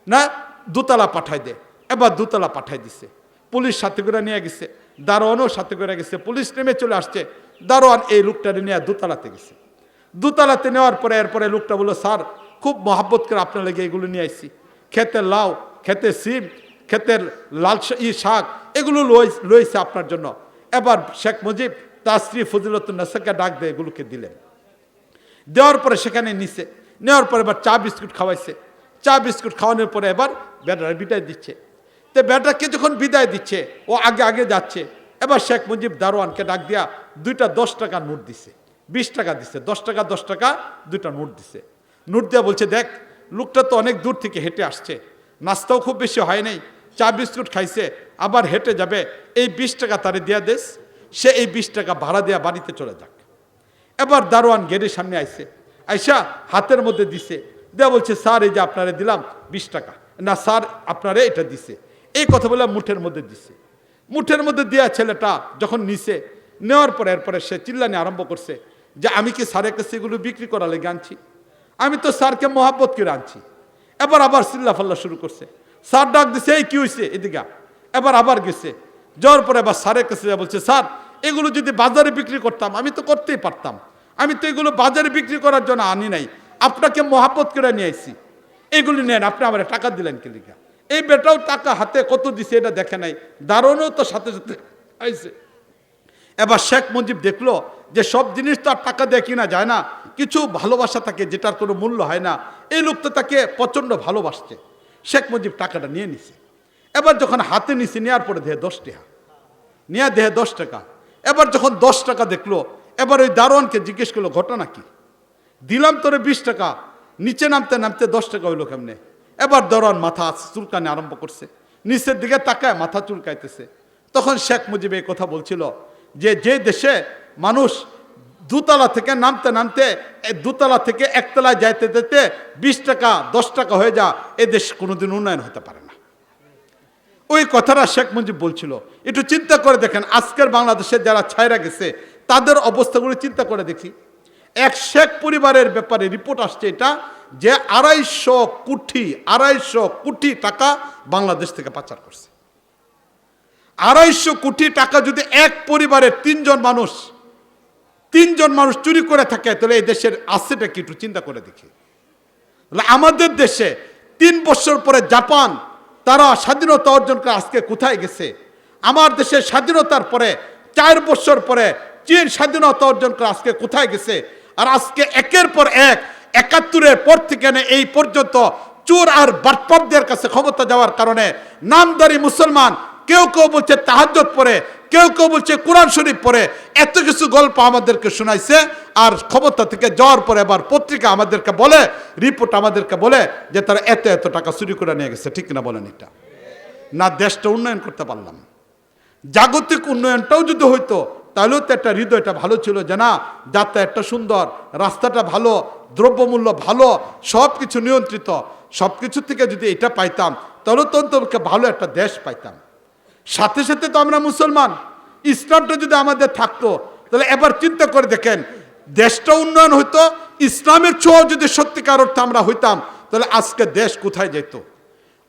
না দোতলা পাঠাই দে। এবার দোতলা পাঠাই দিছে, পুলিশ সাথে করে নিয়ে গেছে, দারোয়ানও সাথে করে গেছে। পুলিশ নেমে চলে আসছে, দারোয়ান এই লোকটা নিয়ে দোতলাতে গেছে। দোতলাতে নেওয়ার পরে এরপরে লোকটা বললো স্যার খুব মহাব্বত করে আপনার লেগে এগুলো নিয়ে আসছি, ক্ষেতের লাউ, ক্ষেতের সিম, ক্ষেতের লাল শাক, এগুলো লইছে আপনার জন্য। এবার শেখ মুজিব তার স্ত্রী ফজিলতুন্নেসাকে ডাক দিয়ে এগুলোকে দিলেন। দেওয়ার পরে সেখানে নিছে, নেওয়ার পরে এবার চা বিস্কুট খাওয়াইছে। চা বিস্কুট খাওয়ানোর পরে এবার বেটার বিদায় দিচ্ছে। তো বেটাকে যখন বিদায় দিচ্ছে, ও আগে যাচ্ছে। এবার শেখ মুজিব দারোয়ানকে ডাক দিয়া 2টা 10 টাকা নোট দিছে, 20 টাকা দিছে, 10 টাকা 10 টাকা 2টা নোট দিছে। নোট দিয়া বলছে দেখ লোকটা তো অনেক দূর থেকে হেঁটে আসছে, নাস্তাও খুব বেশি হয় নাই, চা বিস্কুট খাইছে, আবার হেঁটে যাবে, এই 20 টাকা তারে দিয়া দেস, সে এই 20 টাকা ভাড়া দেওয়া বাড়িতে চলে যাক। এবার দারোয়ান গেটের সামনে আইছে, আইসা হাতের মধ্যে দিছে, দেয়া বলছে স্যার এই যে আপনারে দিলাম 20 টাকা, না স্যার আপনারে এটা দিছে, এই কথা বলে মুঠের মধ্যে দিছে। মুঠের মধ্যে দেওয়া ছেলেটা যখন নিছে, নেওয়ার পরে এরপরে সে চিল্লানি আরম্ভ করছে যে আমি কি স্যারের কাছে এগুলো বিক্রি করা লেগে আনছি? আমি তো স্যারকে মহাব্বত করে আনছি। এবার আবার চিল্লাফাল্লা শুরু করছে। স্যার ডাক দিছে, এই কি হয়েছে এদিকে। এবার আবার গেছে, যাওয়ার পরে আবার স্যারের কাছে বলছে, স্যার এগুলো যদি বাজারে বিক্রি করতাম আমি তো করতেই পারতাম, আমি তো এগুলো বাজারে বিক্রি করার জন্য আনি নাই, আপনাকে মহাব্বত করে নিয়ে আইছি, এগুলি নেন, আপনি আমার টাকা দিলেন কে লিগা। এই বেটাও টাকা হাতে কত দিছে এটা দেখে নাই, দারুণও তো সাথে সাথে আইছে। এবার শেখ মুজিব দেখলো যে সব জিনিস তো আর টাকা দিয়ে কিনা যায় না, কিছু ভালোবাসা থাকে যেটার কোনো মূল্য হয় না। এই লোকটা তাকে প্রচণ্ড ভালোবাসছে। শেখ মুজিব টাকাটা নিয়ে নিছে। এবার যখন হাতে নিছে, নেওয়ার পরে দেহে 10 টাকা, নেওয়া দেহে 10 টাকা। এবার যখন 10 টাকা দেখলো, এবার ওই দারোয়ানকে জিজ্ঞেস করলো, ঘটনা কি? দিলাম তোরে 20 টাকা, নিচে নামতে নামতে 10 টাকা হইলো কেমনে? এবার দারোয়ান মাথা চুলকানি আরম্ভ করছে, নিচের দিকে তাকায় মাথা চুলকাইতেছে। তখন শেখ মুজিব এই কথা বলছিল যে যে দেশে মানুষ দুতলা থেকে নামতে নামতে দুতলা থেকে একতলায় যাইতে যেতে 20 টাকা 10 টাকা হয়ে যা, এ দেশ কোনোদিন উন্নয়ন হতে পারে না। ওই কথাটা শেখ মুজিব বলছিল। একটু চিন্তা করে দেখেন, আজকের বাংলাদেশে যারা ছায়রা গেছে তাদের অবস্থাগুলো চিন্তা করে দেখি। এক শেখ পরিবারের ব্যাপারে রিপোর্ট আসছে এটা, যে 250 কোটি টাকা বাংলাদেশ থেকে পাচার করছে। 250 কোটি টাকা যদি এক পরিবারের তিনজন মানুষ চুরি করে থাকে, তাহলে এই দেশের আসছেটা কি একটু চিন্তা করে দেখি। আমাদের দেশে 3 বছর পরে জাপান তারা স্বাধীনতা অর্জন করে আজকে কোথায় গেছে? আমার দেশের স্বাধীনতার পরে 4 বছর পরে চীন স্বাধীনতা অর্জন করে আজকে কোথায় গেছে? আর আজকে একের পর এক 71-এর পর থেকে এই পর্যন্ত চোর আর বাটপারদের কাছে ক্ষমতা যাওয়ার কারণে নামদারি মুসলমান কেউ কেউ বলছে তাহাজ্জুদ পড়ে, কেউ কেউ বলছে কোরআন শরীফ পড়ে, এত কিছু গল্প আমাদেরকে শোনাইছে। আর ক্ষমতা থেকে যাওয়ার পরে আবার পত্রিকা আমাদেরকে বলে, রিপোর্ট আমাদেরকে বলে যে তারা এত এত টাকা চুরি করে নিয়ে গেছে। ঠিক না বলেন? এটা না দেশটা উন্নয়ন করতে পারলাম। জাগতিক উন্নয়নটাও যদি হইতো তাহলেও তো একটা হৃদয়টা ভালো ছিল, যে না যাত্রা সুন্দর, রাস্তাটা ভালো, দ্রব্যমূল্য ভালো, সব কিছু নিয়ন্ত্রিত, সব কিছু থেকে যদি এটা পাইতাম তাহলে তো অন্তত ভালো একটা দেশ পাইতাম। সাথে সাথে তো আমরা মুসলমান, ইসলামটা যদি আমাদের থাকতো তাহলে এবার চিন্তা করে দেখেন, দেশটা উন্নয়ন হইতো, ইসলামের ছোঁয়া যদি সত্যিকার অর্থে আমরা হইতাম তাহলে আজকে দেশ কোথায় যেত?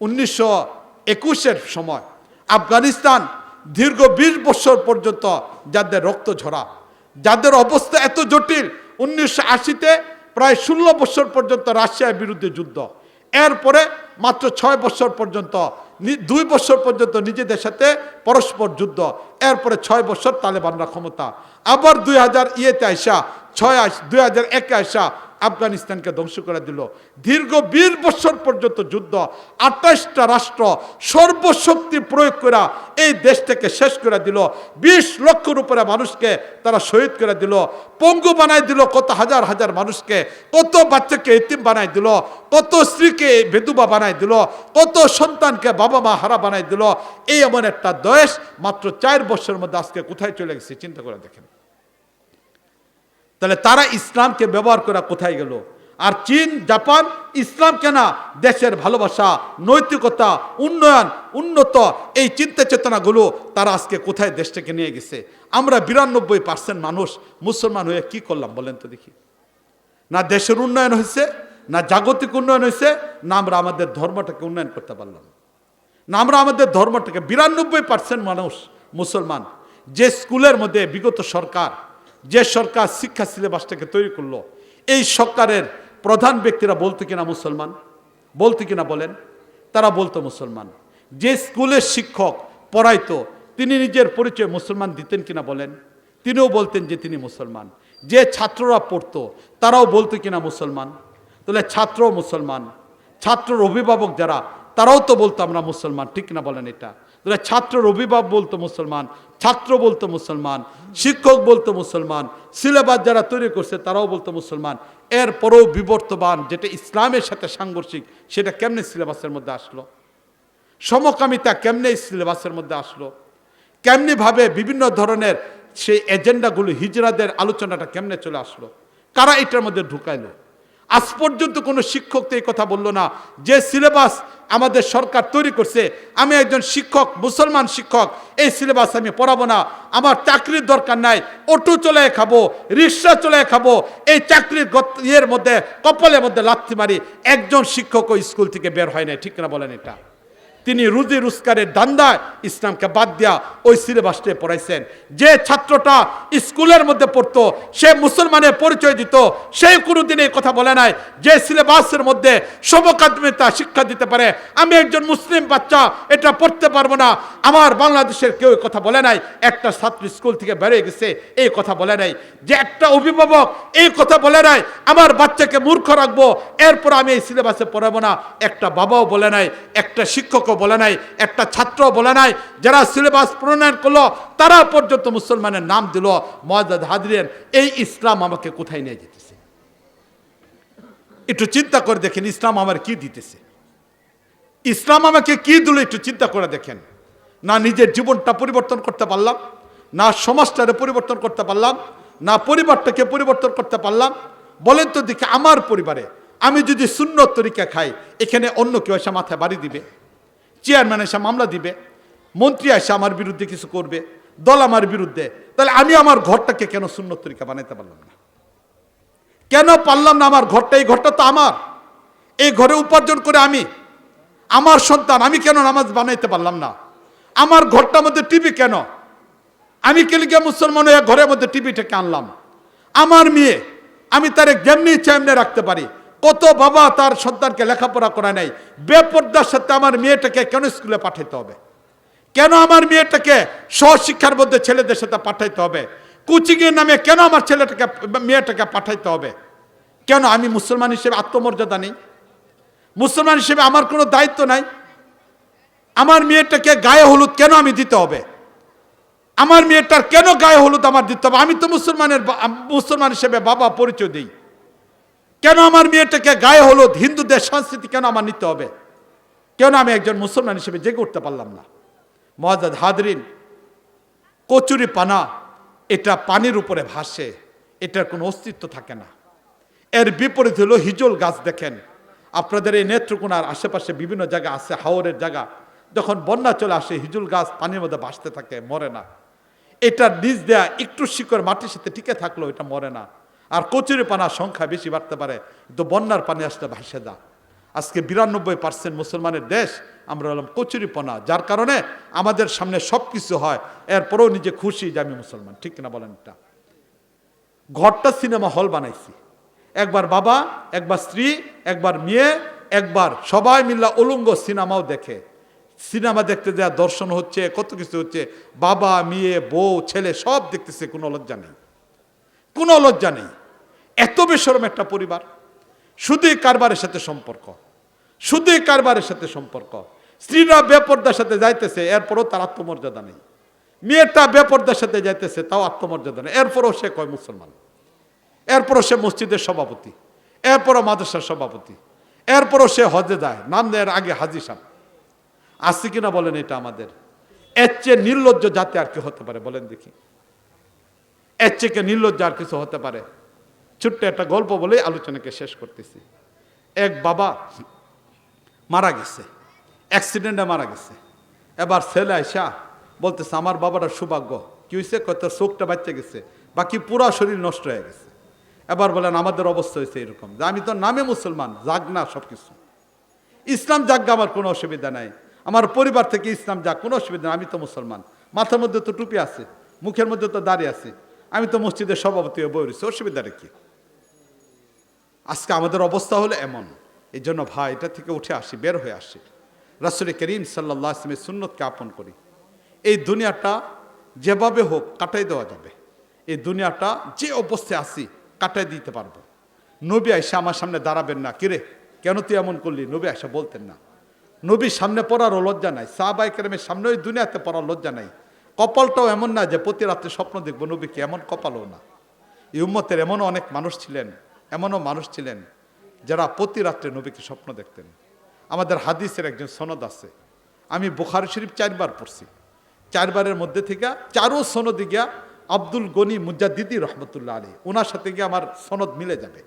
1921-এর সময় আফগানিস্তান দীর্ঘ 20 বছর পর্যন্ত যাদের রক্ত ঝরা, যাদের অবস্থা এত জটিল, 1980-তে প্রায় 16 বছর পর্যন্ত রাশিয়ার বিরুদ্ধে যুদ্ধ, এরপরে মাত্র 6 বছর পর্যন্ত 2 বছর পর্যন্ত নিজেদের সাথে পরস্পর যুদ্ধ, এরপরে 6 বছর তালেবানরা ক্ষমতা, আবার 2001-এ আসা আফগানিস্তানকে ধ্বংস করে দিল। দীর্ঘ 20 বছর পর্যন্ত যুদ্ধ, 28টা রাষ্ট্র সর্বশক্তি প্রয়োগ করে এই দেশটাকে শেষ করে দিল। 20 লক্ষের উপরে মানুষকে তারা শহীদ করে দিল, পঙ্গু বানাই দিল কত হাজার হাজার মানুষকে, কত বাচ্চাকে এতিম বানাই দিল, কত স্ত্রীকে বেদুবা বানাই দিল, কত সন্তানকে বাবা মা হারা বানাই দিল। এই এমন একটা দেশ মাত্র 4 বছরের মধ্যে আজকে কোথায় চলে গেছে চিন্তা করে দেখেন। তাহলে তারা ইসলামকে ব্যবহার করা কোথায় গেল? আর চীন জাপান ইসলামকে না, দেশের ভালোবাসা, নৈতিকতা, উন্নয়ন, উন্নত এই চিন্তা চেতনাগুলো তারা আজকে কোথায় দেশটাকে নিয়ে গেছে। আমরা 92% মানুষ মুসলমান হয়ে কি করলাম বলেন তো দেখি? না দেশের উন্নয়ন হয়েছে, না জাগতিক উন্নয়ন হয়েছে, না আমরা আমাদের ধর্মটাকে উন্নয়ন করতে পারলাম, না আমরা আমাদের ধর্মটাকে। 92% মানুষ মুসলমান। যে স্কুলের মধ্যে বিগত সরকার, যে সরকার শিক্ষা সিলেবাসটাকে তৈরি করলো, এই সরকারের প্রধান ব্যক্তিরা বলতো কিনা মুসলমান? বলতো কিনা বলেন? তারা বলতো মুসলমান। যে স্কুলের শিক্ষক পড়াইতো তিনি নিজের পরিচয় মুসলমান দিতেন কিনা বলেন? তিনিও বলতেন যে তিনি মুসলমান। যে ছাত্ররা পড়তো তারাও বলতো কিনা মুসলমান? তাহলে ছাত্র মুসলমান, ছাত্রর অভিভাবক যারা তারাও তো বলতো আমরা মুসলমান। ঠিক না বলেন? এটা তাহলে ছাত্রের অভিভাবক বলতো মুসলমান, ছাত্র বলতো মুসলমান, শিক্ষক বলতো মুসলমান, সিলেবাস যারা তৈরি করছে তারাও বলতো মুসলমান। এরপরেও বিবর্তমান যেটা ইসলামের সাথে সাংঘর্ষিক, সেটা কেমনে সিলেবাসের মধ্যে আসলো? সমকামিতা কেমনে সিলেবাসের মধ্যে আসলো? কেমনিভাবে বিভিন্ন ধরনের সেই এজেন্ডাগুলো, হিজড়াদের আলোচনাটা কেমনে চলে আসলো? কারা এটার মধ্যে ঢুকাইলো? আজ পর্যন্ত কোনো শিক্ষক তো এই কথা বললো না যে সিলেবাস আমাদের সরকার তৈরি করছে, আমি একজন শিক্ষক, মুসলমান শিক্ষক, এই সিলেবাস আমি পড়াবো না, আমার চাকরির দরকার নাই, অটো চলে খাবো, রিক্সা চলে খাবো, এই চাকরির ইয়ের মধ্যে কপালের মধ্যে লাথি মারি। একজন শিক্ষকও স্কুল থেকে বের হয় না, ঠিক না বলেন? এটা তিনি রুজি রোজগারের দান্দায় ইসলামকে বাদ দিয়া ওই সিলেবাসটাই পড়াইছেন। যে ছাত্রটা স্কুলের মধ্যে পড়তো, সে মুসলমানের পরিচয় দিত, সেই কোনোদিন এই কথা বলে নাই যে সিলেবাসের মধ্যে সমকামিতা শিক্ষা দিতে পারে আমি একজন মুসলিম বাচ্চা এটা পড়তে পারবো না। আমার বাংলাদেশের কেউ কথা বলে নাই। একটা ছাত্র স্কুল থেকে বেরিয়ে গেছে এই কথা বলে নাই। যে একটা অভিভাবক এই কথা বলে নাই আমার বাচ্চাকে মূর্খ রাখবো, এরপর আমি এই সিলেবাসে পড়াবো না, একটা বাবাও বলে নাই, একটা শিক্ষক বলে নাই, একটা ছাত্র বলে নাই। যারা সিলেবাস প্রণয়ন করলো তারা পর্যন্ত মুসলমানের নাম দিল। মুআজ্জাজ হাজরিন, এই ইসলাম আমাকে কোথায় নিয়ে যেতেছে? একটু চিন্তা করে দেখেন, ইসলাম আমার কি দিতেছে? ইসলাম আমাকে কি দিল? একটু চিন্তা করে দেখেন। না নিজের জীবনটা পরিবর্তন করতে পারলাম, না সমাজটাকে পরিবর্তন করতে পারলাম, না পরিবারটাকে পরিবর্তন করতে পারলাম। বলেন তো দেখি, আমার পরিবারে আমি যদি সুন্নত তরিকা খাই, এখানে অন্য কেউ এসে মাথায় বাড়ি দিবে, চেয়ারম্যান এসে মামলা দিবে, মন্ত্রী এসে আমার বিরুদ্ধে কিছু করবে, দল আমার বিরুদ্ধে, তাহলে আমি আমার ঘরটাকে কেন সুন্নত তরিকা বানাইতে পারলাম না? কেন পারলাম না? আমার ঘরটা, এই ঘরটা তো আমার, এই ঘরে উপার্জন করে আমি, আমার সন্তান, আমি কেন নামাজ বানাইতে পারলাম না? আমার ঘরটার মধ্যে টিভি কেন? আমি কেলিকে মুসলমান হয়ে ঘরের মধ্যে টিভিটাকে আনলাম। আমার মেয়ে, আমি তার যেমনি ইচ্ছা এমনি রাখতে পারি। কত বাবা তার সন্তানকে লেখাপড়া করায় নাই, বেপর্দার সাথে আমার মেয়েটাকে কেন স্কুলে পাঠাইতে হবে? কেন আমার মেয়েটাকে সহশিক্ষার মধ্যে ছেলেদের সাথে পাঠাইতে হবে? কোচিংয়ের নামে কেন আমার ছেলেটাকে মেয়েটাকে পাঠাইতে হবে? কেন? আমি মুসলমান হিসেবে আত্মমর্যাদা নেই? মুসলমান হিসেবে আমার কোনো দায়িত্ব নাই? আমার মেয়েটাকে গায়ে হলুদ কেন আমি দিতে হবে? আমার মেয়েটার কেন গায়ে হলুদ আমার দিতে হবে? আমি তো মুসলমান হিসেবে বাবা পরিচয় দিই। কেন আমার মেয়েটাকে গায়ে হলুদ, হিন্দুদের সংস্কৃতি কেন আমার নিতে হবে? কেন আমি একজন মুসলমান হিসেবে জেগে উঠতে পারলাম না? মুআজ্জাজ হাজরিন, কচুরি পানা এটা পানির উপরে ভাসে, এটার কোনো অস্তিত্ব থাকে না। এর বিপরীত হলো হিজল গাছ। দেখেন আপনাদের এই নেত্রকোনার আশেপাশে বিভিন্ন জায়গা আছে, হাওরের জায়গা, যখন বন্যা চলে আসে হিজুল গাছ পানির মধ্যে ভাসতে থাকে, মরে না। এটার নিচ দেয়া একটু শিকড় মাটির সাথে টিকে থাকলো, এটা মরে না। আর কচুরি পানার সংখ্যা বেশি বাড়তে পারে, কিন্তু বন্যার পানি আসলে ভাসে যা। আজকে 92% মুসলমানের দেশ, আমরা হলাম কচুরি পানা, যার কারণে আমাদের সামনে সব কিছু হয়, এরপরেও নিজে খুশি যে আমি মুসলমান, ঠিক না বলেন? এটা ঘরটা সিনেমা হল বানাইছি, একবার বাবা, একবার স্ত্রী, একবার মেয়ে, একবার সবাই মিল্লা উলঙ্গ সিনেমাও দেখে। সিনেমা দেখতে দেওয়া দর্শন হচ্ছে, কত কিছু হচ্ছে, বাবা মেয়ে বউ ছেলে সব দেখতেছে, কোনো লজ্জা নেই, কোনো লজ্জা নেই। এত বেশরম একটা পরিবার, শুধুই কারবারের সাথে সম্পর্ক, শুধুই কারবারের সাথে সম্পর্ক। স্ত্রীরা বেপর্দার সাথে যাইতেছে, এরপরও তার আত্মমর্যাদা নেই। মেয়েটা বেপর্দার সাথে যাইতেছে, তাও আত্মমর্যাদা নেই, এরপরও সে কয় মুসলমান, এরপরও সে মসজিদের সভাপতি, এরপরও মাদ্রাসার সভাপতি, এরপরও সে হজে যায়, নাম দেওয়ার আগে হাজি সাহেব। আসছে কিনা বলেন? এটা আমাদের এর চেয়ে নির্লজ্জ জাতি আর কি হতে পারে বলেন দেখি? এর চেয়ে নির্লজ্জ আর কিছু হতে পারে? ছোট্ট একটা গল্প বলে আলোচনাকে শেষ করতেছি। এক বাবা মারা গেছে, অ্যাক্সিডেন্টে মারা গেছে। এবার ছেলে আইসা বলতেছে, আমার বাবাটা সৌভাগ্য, কি হয়েছে? কত চোখটা বাচ্চা গেছে, বাকি পুরা শরীর নষ্ট হয়ে গেছে। এবার বলেন আমাদের অবস্থা হয়েছে এরকম যে আমি তো নামে মুসলমান, যাক না সব কিছু, ইসলাম যাক, আমার কোনো অসুবিধা নাই, আমার পরিবার থেকে ইসলাম যাক, কোনো অসুবিধা নেই, আমি তো মুসলমান, মাথার মধ্যে তো টুপি আছে, মুখের মধ্যে তো দাড়ি আছে, আমি তো মসজিদের সভাপতি হয়ে বই রয়েছি, অসুবিধাটা কি? আজকে আমাদের অবস্থা হলো এমন। এই জন্য ভাই, এটা থেকে উঠে আসি, বের হয়ে আসি, রাসূল করিম সাল্লাল্লাহু আলাইহি ওয়াসাল্লামের সুন্নতকে আপন করি। এই দুনিয়াটা যেভাবে হোক কাটাই দেওয়া যাবে, এই দুনিয়াটা যে অবস্থায় আসি কাটাই দিতে পারবো। নবী আয়েশা আমার সামনে দাঁড়াবেন না, কিরে কেন তুই এমন করলি, নবী আয়েশা বলতেন না। নবীর সামনে পড়ারও লজ্জা নাই, সাহাবায়ে কেরামের সামনে ওই দুনিয়াতে পড়ার লজ্জা নাই। কপালটাও এমন না যে প্রতি রাত্রে স্বপ্ন দেখবো, নবীকে এমন কপালও না। এই উম্মতের এমনও অনেক মানুষ ছিলেন, এমনও মানুষ ছিলেন যারা প্রতি রাত্রে নবীকে স্বপ্ন দেখতেন। আমাদের হাদিসের একজন সনদ আছে, আমি বুখারী শরীফ 4 বার পড়ছি, 4 বারের মধ্যে থেকে 4ও সনদে গিয়া আব্দুল গনি মুজাদ্দিদি রহমতুল্লাহ আলী, ওনার সাথে গিয়ে আমার সনদ মিলে যাবে।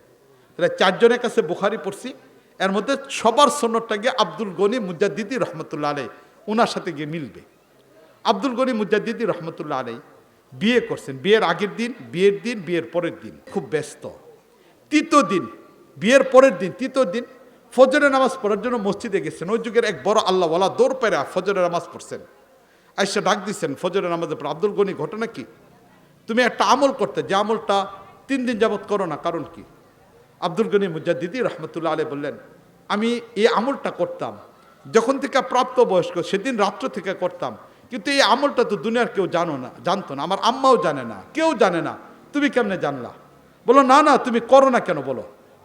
তাহলে 4 জনের কাছে বুখারি পড়ছি, এর মধ্যে সবার সনদটা গিয়ে আব্দুল গনি মুজাদ্দিদি রহমতুল্লাহ আলাই ওনার সাথে গিয়ে মিলবে। আব্দুল গনি মুজাদ্দিদি রহমতুল্লাহ আলাই বিয়ে করছেন, বিয়ের আগের দিন, বিয়ের দিন, বিয়ের পরের দিন খুব ব্যস্ত। তৃতীয় দিন, বিয়ের পরের দিন, তৃতীয় দিন ফজরের নামাজ পড়ার জন্য মসজিদে গেছেন। ওই যুগের এক বড় আল্লাহওয়ালা দৌড় পেরা ফজরের নামাজ পড়ছেন। আইসা ডাক দিচ্ছেন ফজরের নামাজের পর, আব্দুল গনি ঘটনা কি? তুমি একটা আমল করতে, যে আমলটা 3 দিন যাবত করো না, কারণ কি? আব্দুল গনি মুজাদ্দিদি রহমতুল্লাহ আলাই বললেন, আমি এই আমলটা করতাম যখন থেকে প্রাপ্তবয়স্ক, সেদিন রাত্র থেকে করতাম, কিন্তু এই আমলটা তো দুনিয়ার কেউ জানতো না, আমার আম্মাও জানে না, কেউ জানে না, তুমি কেমনে জানলা? বলো না না তুমি করো না কেন?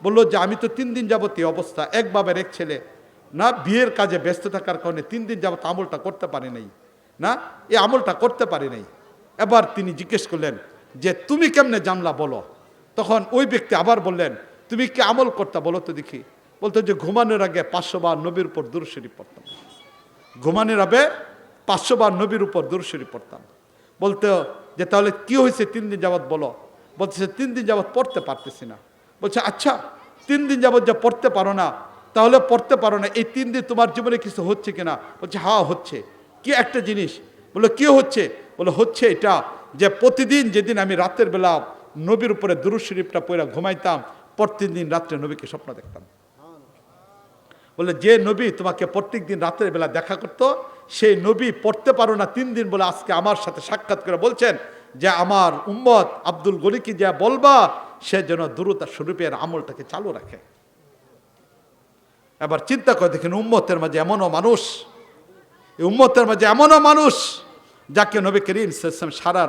বললো যে আমি তো 3 দিন যাবত এই অবস্থা, এক বাবার এক ছেলে না, বিয়ের কাজে ব্যস্ত থাকার কারণে 3 দিন যাবত আমলটা করতে পারি নাই, না এই আমলটা করতে পারি নাই। এবার তিনি জিজ্ঞেস করলেন যে তুমি কেমনে জানলা বলো। তখন ওই ব্যক্তি আবার বললেন, তুমি কি আমল করতে বলো তো দেখি। বলতো যে ঘুমানোর আগে 500 বার নবীর উপর দুরূদ শরীফ পড়তাম, ঘুমানোর আগে 500 বার নবীর উপর দুরূদ শরীফ পড়তাম। বলতো যে তাহলে কি হয়েছে 3 দিন যাবত বলো। বলছে 3 দিন যাবত পড়তে পারতেছি না। বলছে আচ্ছা 3 দিন যাবত যা পড়তে পারো না, তাহলে পড়তে পারো না, এই 3 দিন তোমার জীবনে কিছু হচ্ছে কিনা? বলছে হ্যাঁ হচ্ছে। কি একটা জিনিস? বললো কি হচ্ছে? বলে হচ্ছে এটা যে প্রতিদিন যেদিন আমি রাতের বেলা নবীর উপরে দুরূদ শরীফটা পড়ে ঘুমাইতাম, প্রতিদিন রাত্রে নবীকে স্বপ্ন দেখতাম। বলে যে নবী তোমাকে প্রত্যেক দিন রাতের বেলা দেখা করতো, সেই নবী পড়তে পারো না 3 দিন বলে আজকে আমার সাথে সাক্ষাৎ করে বলছেন যে আমার উম্মত আব্দুল গনিকে যা বলবা সে যেন দুরূদ শরীফের আমলটাকে চালু রাখে। এবার চিন্তা করে দেখেন, উম্মতের মাঝে এমনও মানুষ, এই উম্মতের মাঝে এমনও মানুষ যাকে নবী করিম সাল্লাল্লাহু আলাইহি ওয়াসাল্লাম সারা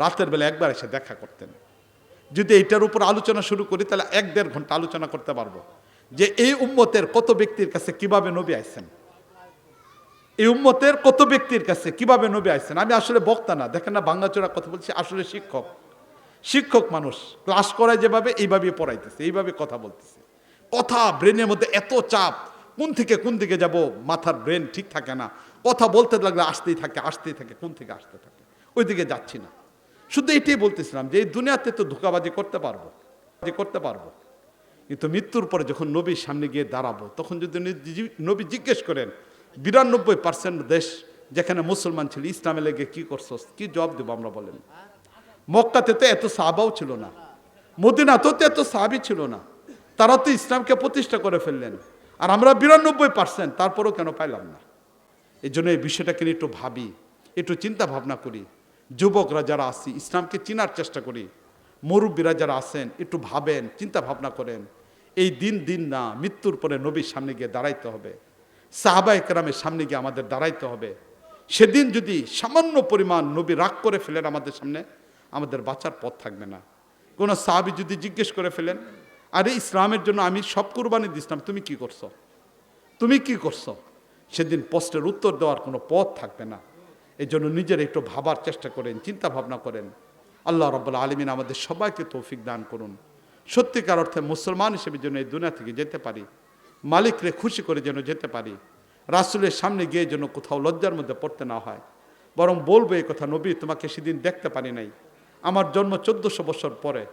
রাতের বেলা একবার এসে দেখা করতেন। যদি এইটার উপর আলোচনা শুরু করি তাহলে 1-1.5 ঘন্টা আলোচনা করতে পারবো যে এই উম্মতের কত ব্যক্তির কাছে কিভাবে নবী আইছেন, এই উম্মতের কত ব্যক্তির কাছে কিভাবে নবী আইছেন। আমি আসলে বক্তা না, দেখেন না ভাঙাচোরা কথা বলছি, আসলে শিক্ষক মানুষ, ক্লাস করায় যেভাবে এইভাবে পড়াইতেছে, এইভাবে কথা বলতেছে। কথা ব্রেনের মধ্যে এত চাপ, কোন থেকে কোন দিকে যাব, মাথার ব্রেন ঠিক থাকে না, কথা বলতে লাগলে আসতেই থাকে, কোন থেকে আসতে থাকে, ওই দিকে যাচ্ছি না। শুধু এটাই বলতেছিলাম যে এই দুনিয়াতে তো ধোঁকাবাজি করতে পারবো, কিন্তু মৃত্যুর পরে যখন নবীর সামনে গিয়ে দাঁড়াবো, তখন যদি নবী জিজ্ঞেস করেন 92% দেশ যেখানে মুসলমান ছিল, ইসলামে লেগে কি করছো, কি জবাব দেবো আমরা বলেন? মক্কাতে তো এত সাহাবাও ছিল না, মদিনাতেও তো এত সাহাবী ছিল না, তারা তো ইসলামকে প্রতিষ্ঠা করে ফেললেন, আর আমরা 92%, তারপরেও কেন পাইলাম না? এই জন্য এই বিষয়টাকে নিয়ে একটু ভাবি, একটু চিন্তা ভাবনা করি। যুবকরা যারা আছি ইসলামকে চিনার চেষ্টা করি, মুরব্বীরা যারা আছেন একটু ভাবেন, চিন্তা ভাবনা করেন। এই দিন না, মৃত্যুর পরে নবীর সামনে গিয়ে দাঁড়াইতে হবে, সাহাবায়ে কেরামের সামনে গিয়ে আমাদের দাঁড়াইতে হবে। সেদিন যদি সামান্য পরিমাণ নবী রাগ করে ফেলেন আমাদের সামনে, আমাদের বাঁচার পথ থাকবে না। কোনো সাহাবী যদি জিজ্ঞেস করে ফেলেন, আরে ইসলামের জন্য আমি সব কুরবানি দিয়েছিলাম, তুমি কি করছো, সেদিন প্রশ্নের উত্তর দেওয়ার কোনো পথ থাকবে না। এই জন্য নিজের একটু ভাবার চেষ্টা করেন, চিন্তা ভাবনা করেন। আল্লাহ রাব্বুল আলামিন আমাদের সবাইকে তৌফিক দান করুন, সত্যিকার অর্থে মুসলমান হিসেবে যেন এই দুনিয়া থেকে যেতে পারি, মালিকরে খুশি করে যেন যেতে পারি, রাসূলের সামনে গিয়ে যেন কোথাও লজ্জার মধ্যে পড়তে না হয়, বরং বলবো এই কথা, নবী তোমাকে সেদিন দেখতে পারি নাই, আমার জন্ম 1400 বছর পরে,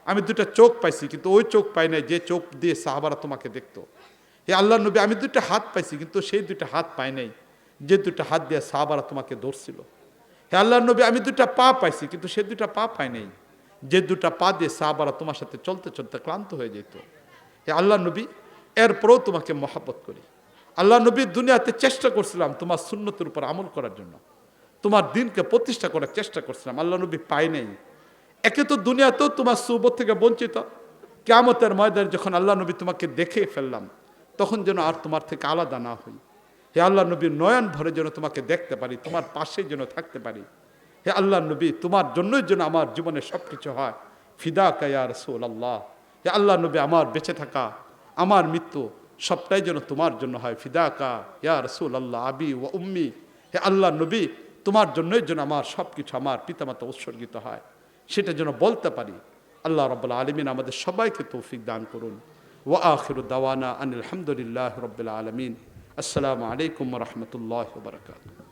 আমি 2টা চোখ পাইছি কিন্তু ওই চোখ পাই নাই যে চোখ দিয়ে সাহাবারা তোমাকে দেখতো। হে আল্লাহর নবী, আমি 2টা হাত পাইছি কিন্তু সেই 2টা হাত পাই নাই যে 2টা হাত দিয়ে সাহাবারা তোমাকে ধরছিল। হে আল্লাহর নবী, আমি 2টা পা পাইছি কিন্তু সেই 2টা পা পাই নাই যে 2টা পা দিয়ে সাহাবারা তোমার সাথে চলতে চলতে ক্লান্ত হয়ে যেত। হে আল্লাহর নবী, এরপরেও তোমাকে মহব্বত করি। আল্লাহ নবী, দুনিয়াতে চেষ্টা করছিলাম তোমার সুন্নতের উপর আমল করার জন্য, তোমার দিনকে প্রতিষ্ঠা করার চেষ্টা করছিলাম, আল্লাহ নবী পাই নাই। একে তো দুনিয়াতেও তোমার সুবত থেকে বঞ্চিত, কিয়ামতের ময়দানে যখন আল্লাহ নবী তোমাকে দেখে ফেললাম, তখন যেন আর তোমার থেকে আলাদা না হই। হে আল্লাহ নবী, নয়ন ভরে যেন তোমাকে দেখতে পারি, তোমার পাশেই যেন থাকতে পারি। হে আল্লাহ নবী, তোমার জন্যই যেন আমার জীবনে সব কিছু হয়। ফিদাকা ইয়া রাসূলুল্লাহ। হে আল্লাহ নবী, আমার বেঁচে থাকা, আমার মৃত্যু সবটাই যেন তোমার জন্য হয়। ফিদাকা ইয়া রাসূলুল্লাহ আবি ওয়া উম্মি। হে আল্লাহ নবী, তোমার জন্যই যেন আমার সব কিছু, আমার পিতামাতা উৎসর্গিত হয়, সেটা যেন বলতে পারি। আল্লাহ রাব্বুল আলামিন আমাদের সবাইকে তৌফিক দান করুন। ওয়া আখিরু দাওয়ানা আনিল হামদুলিল্লাহি রাব্বিল আলামিন। আসসালামু আলাইকুম ওয়া রাহমাতুল্লাহি ওয়া বারাকাতুহু।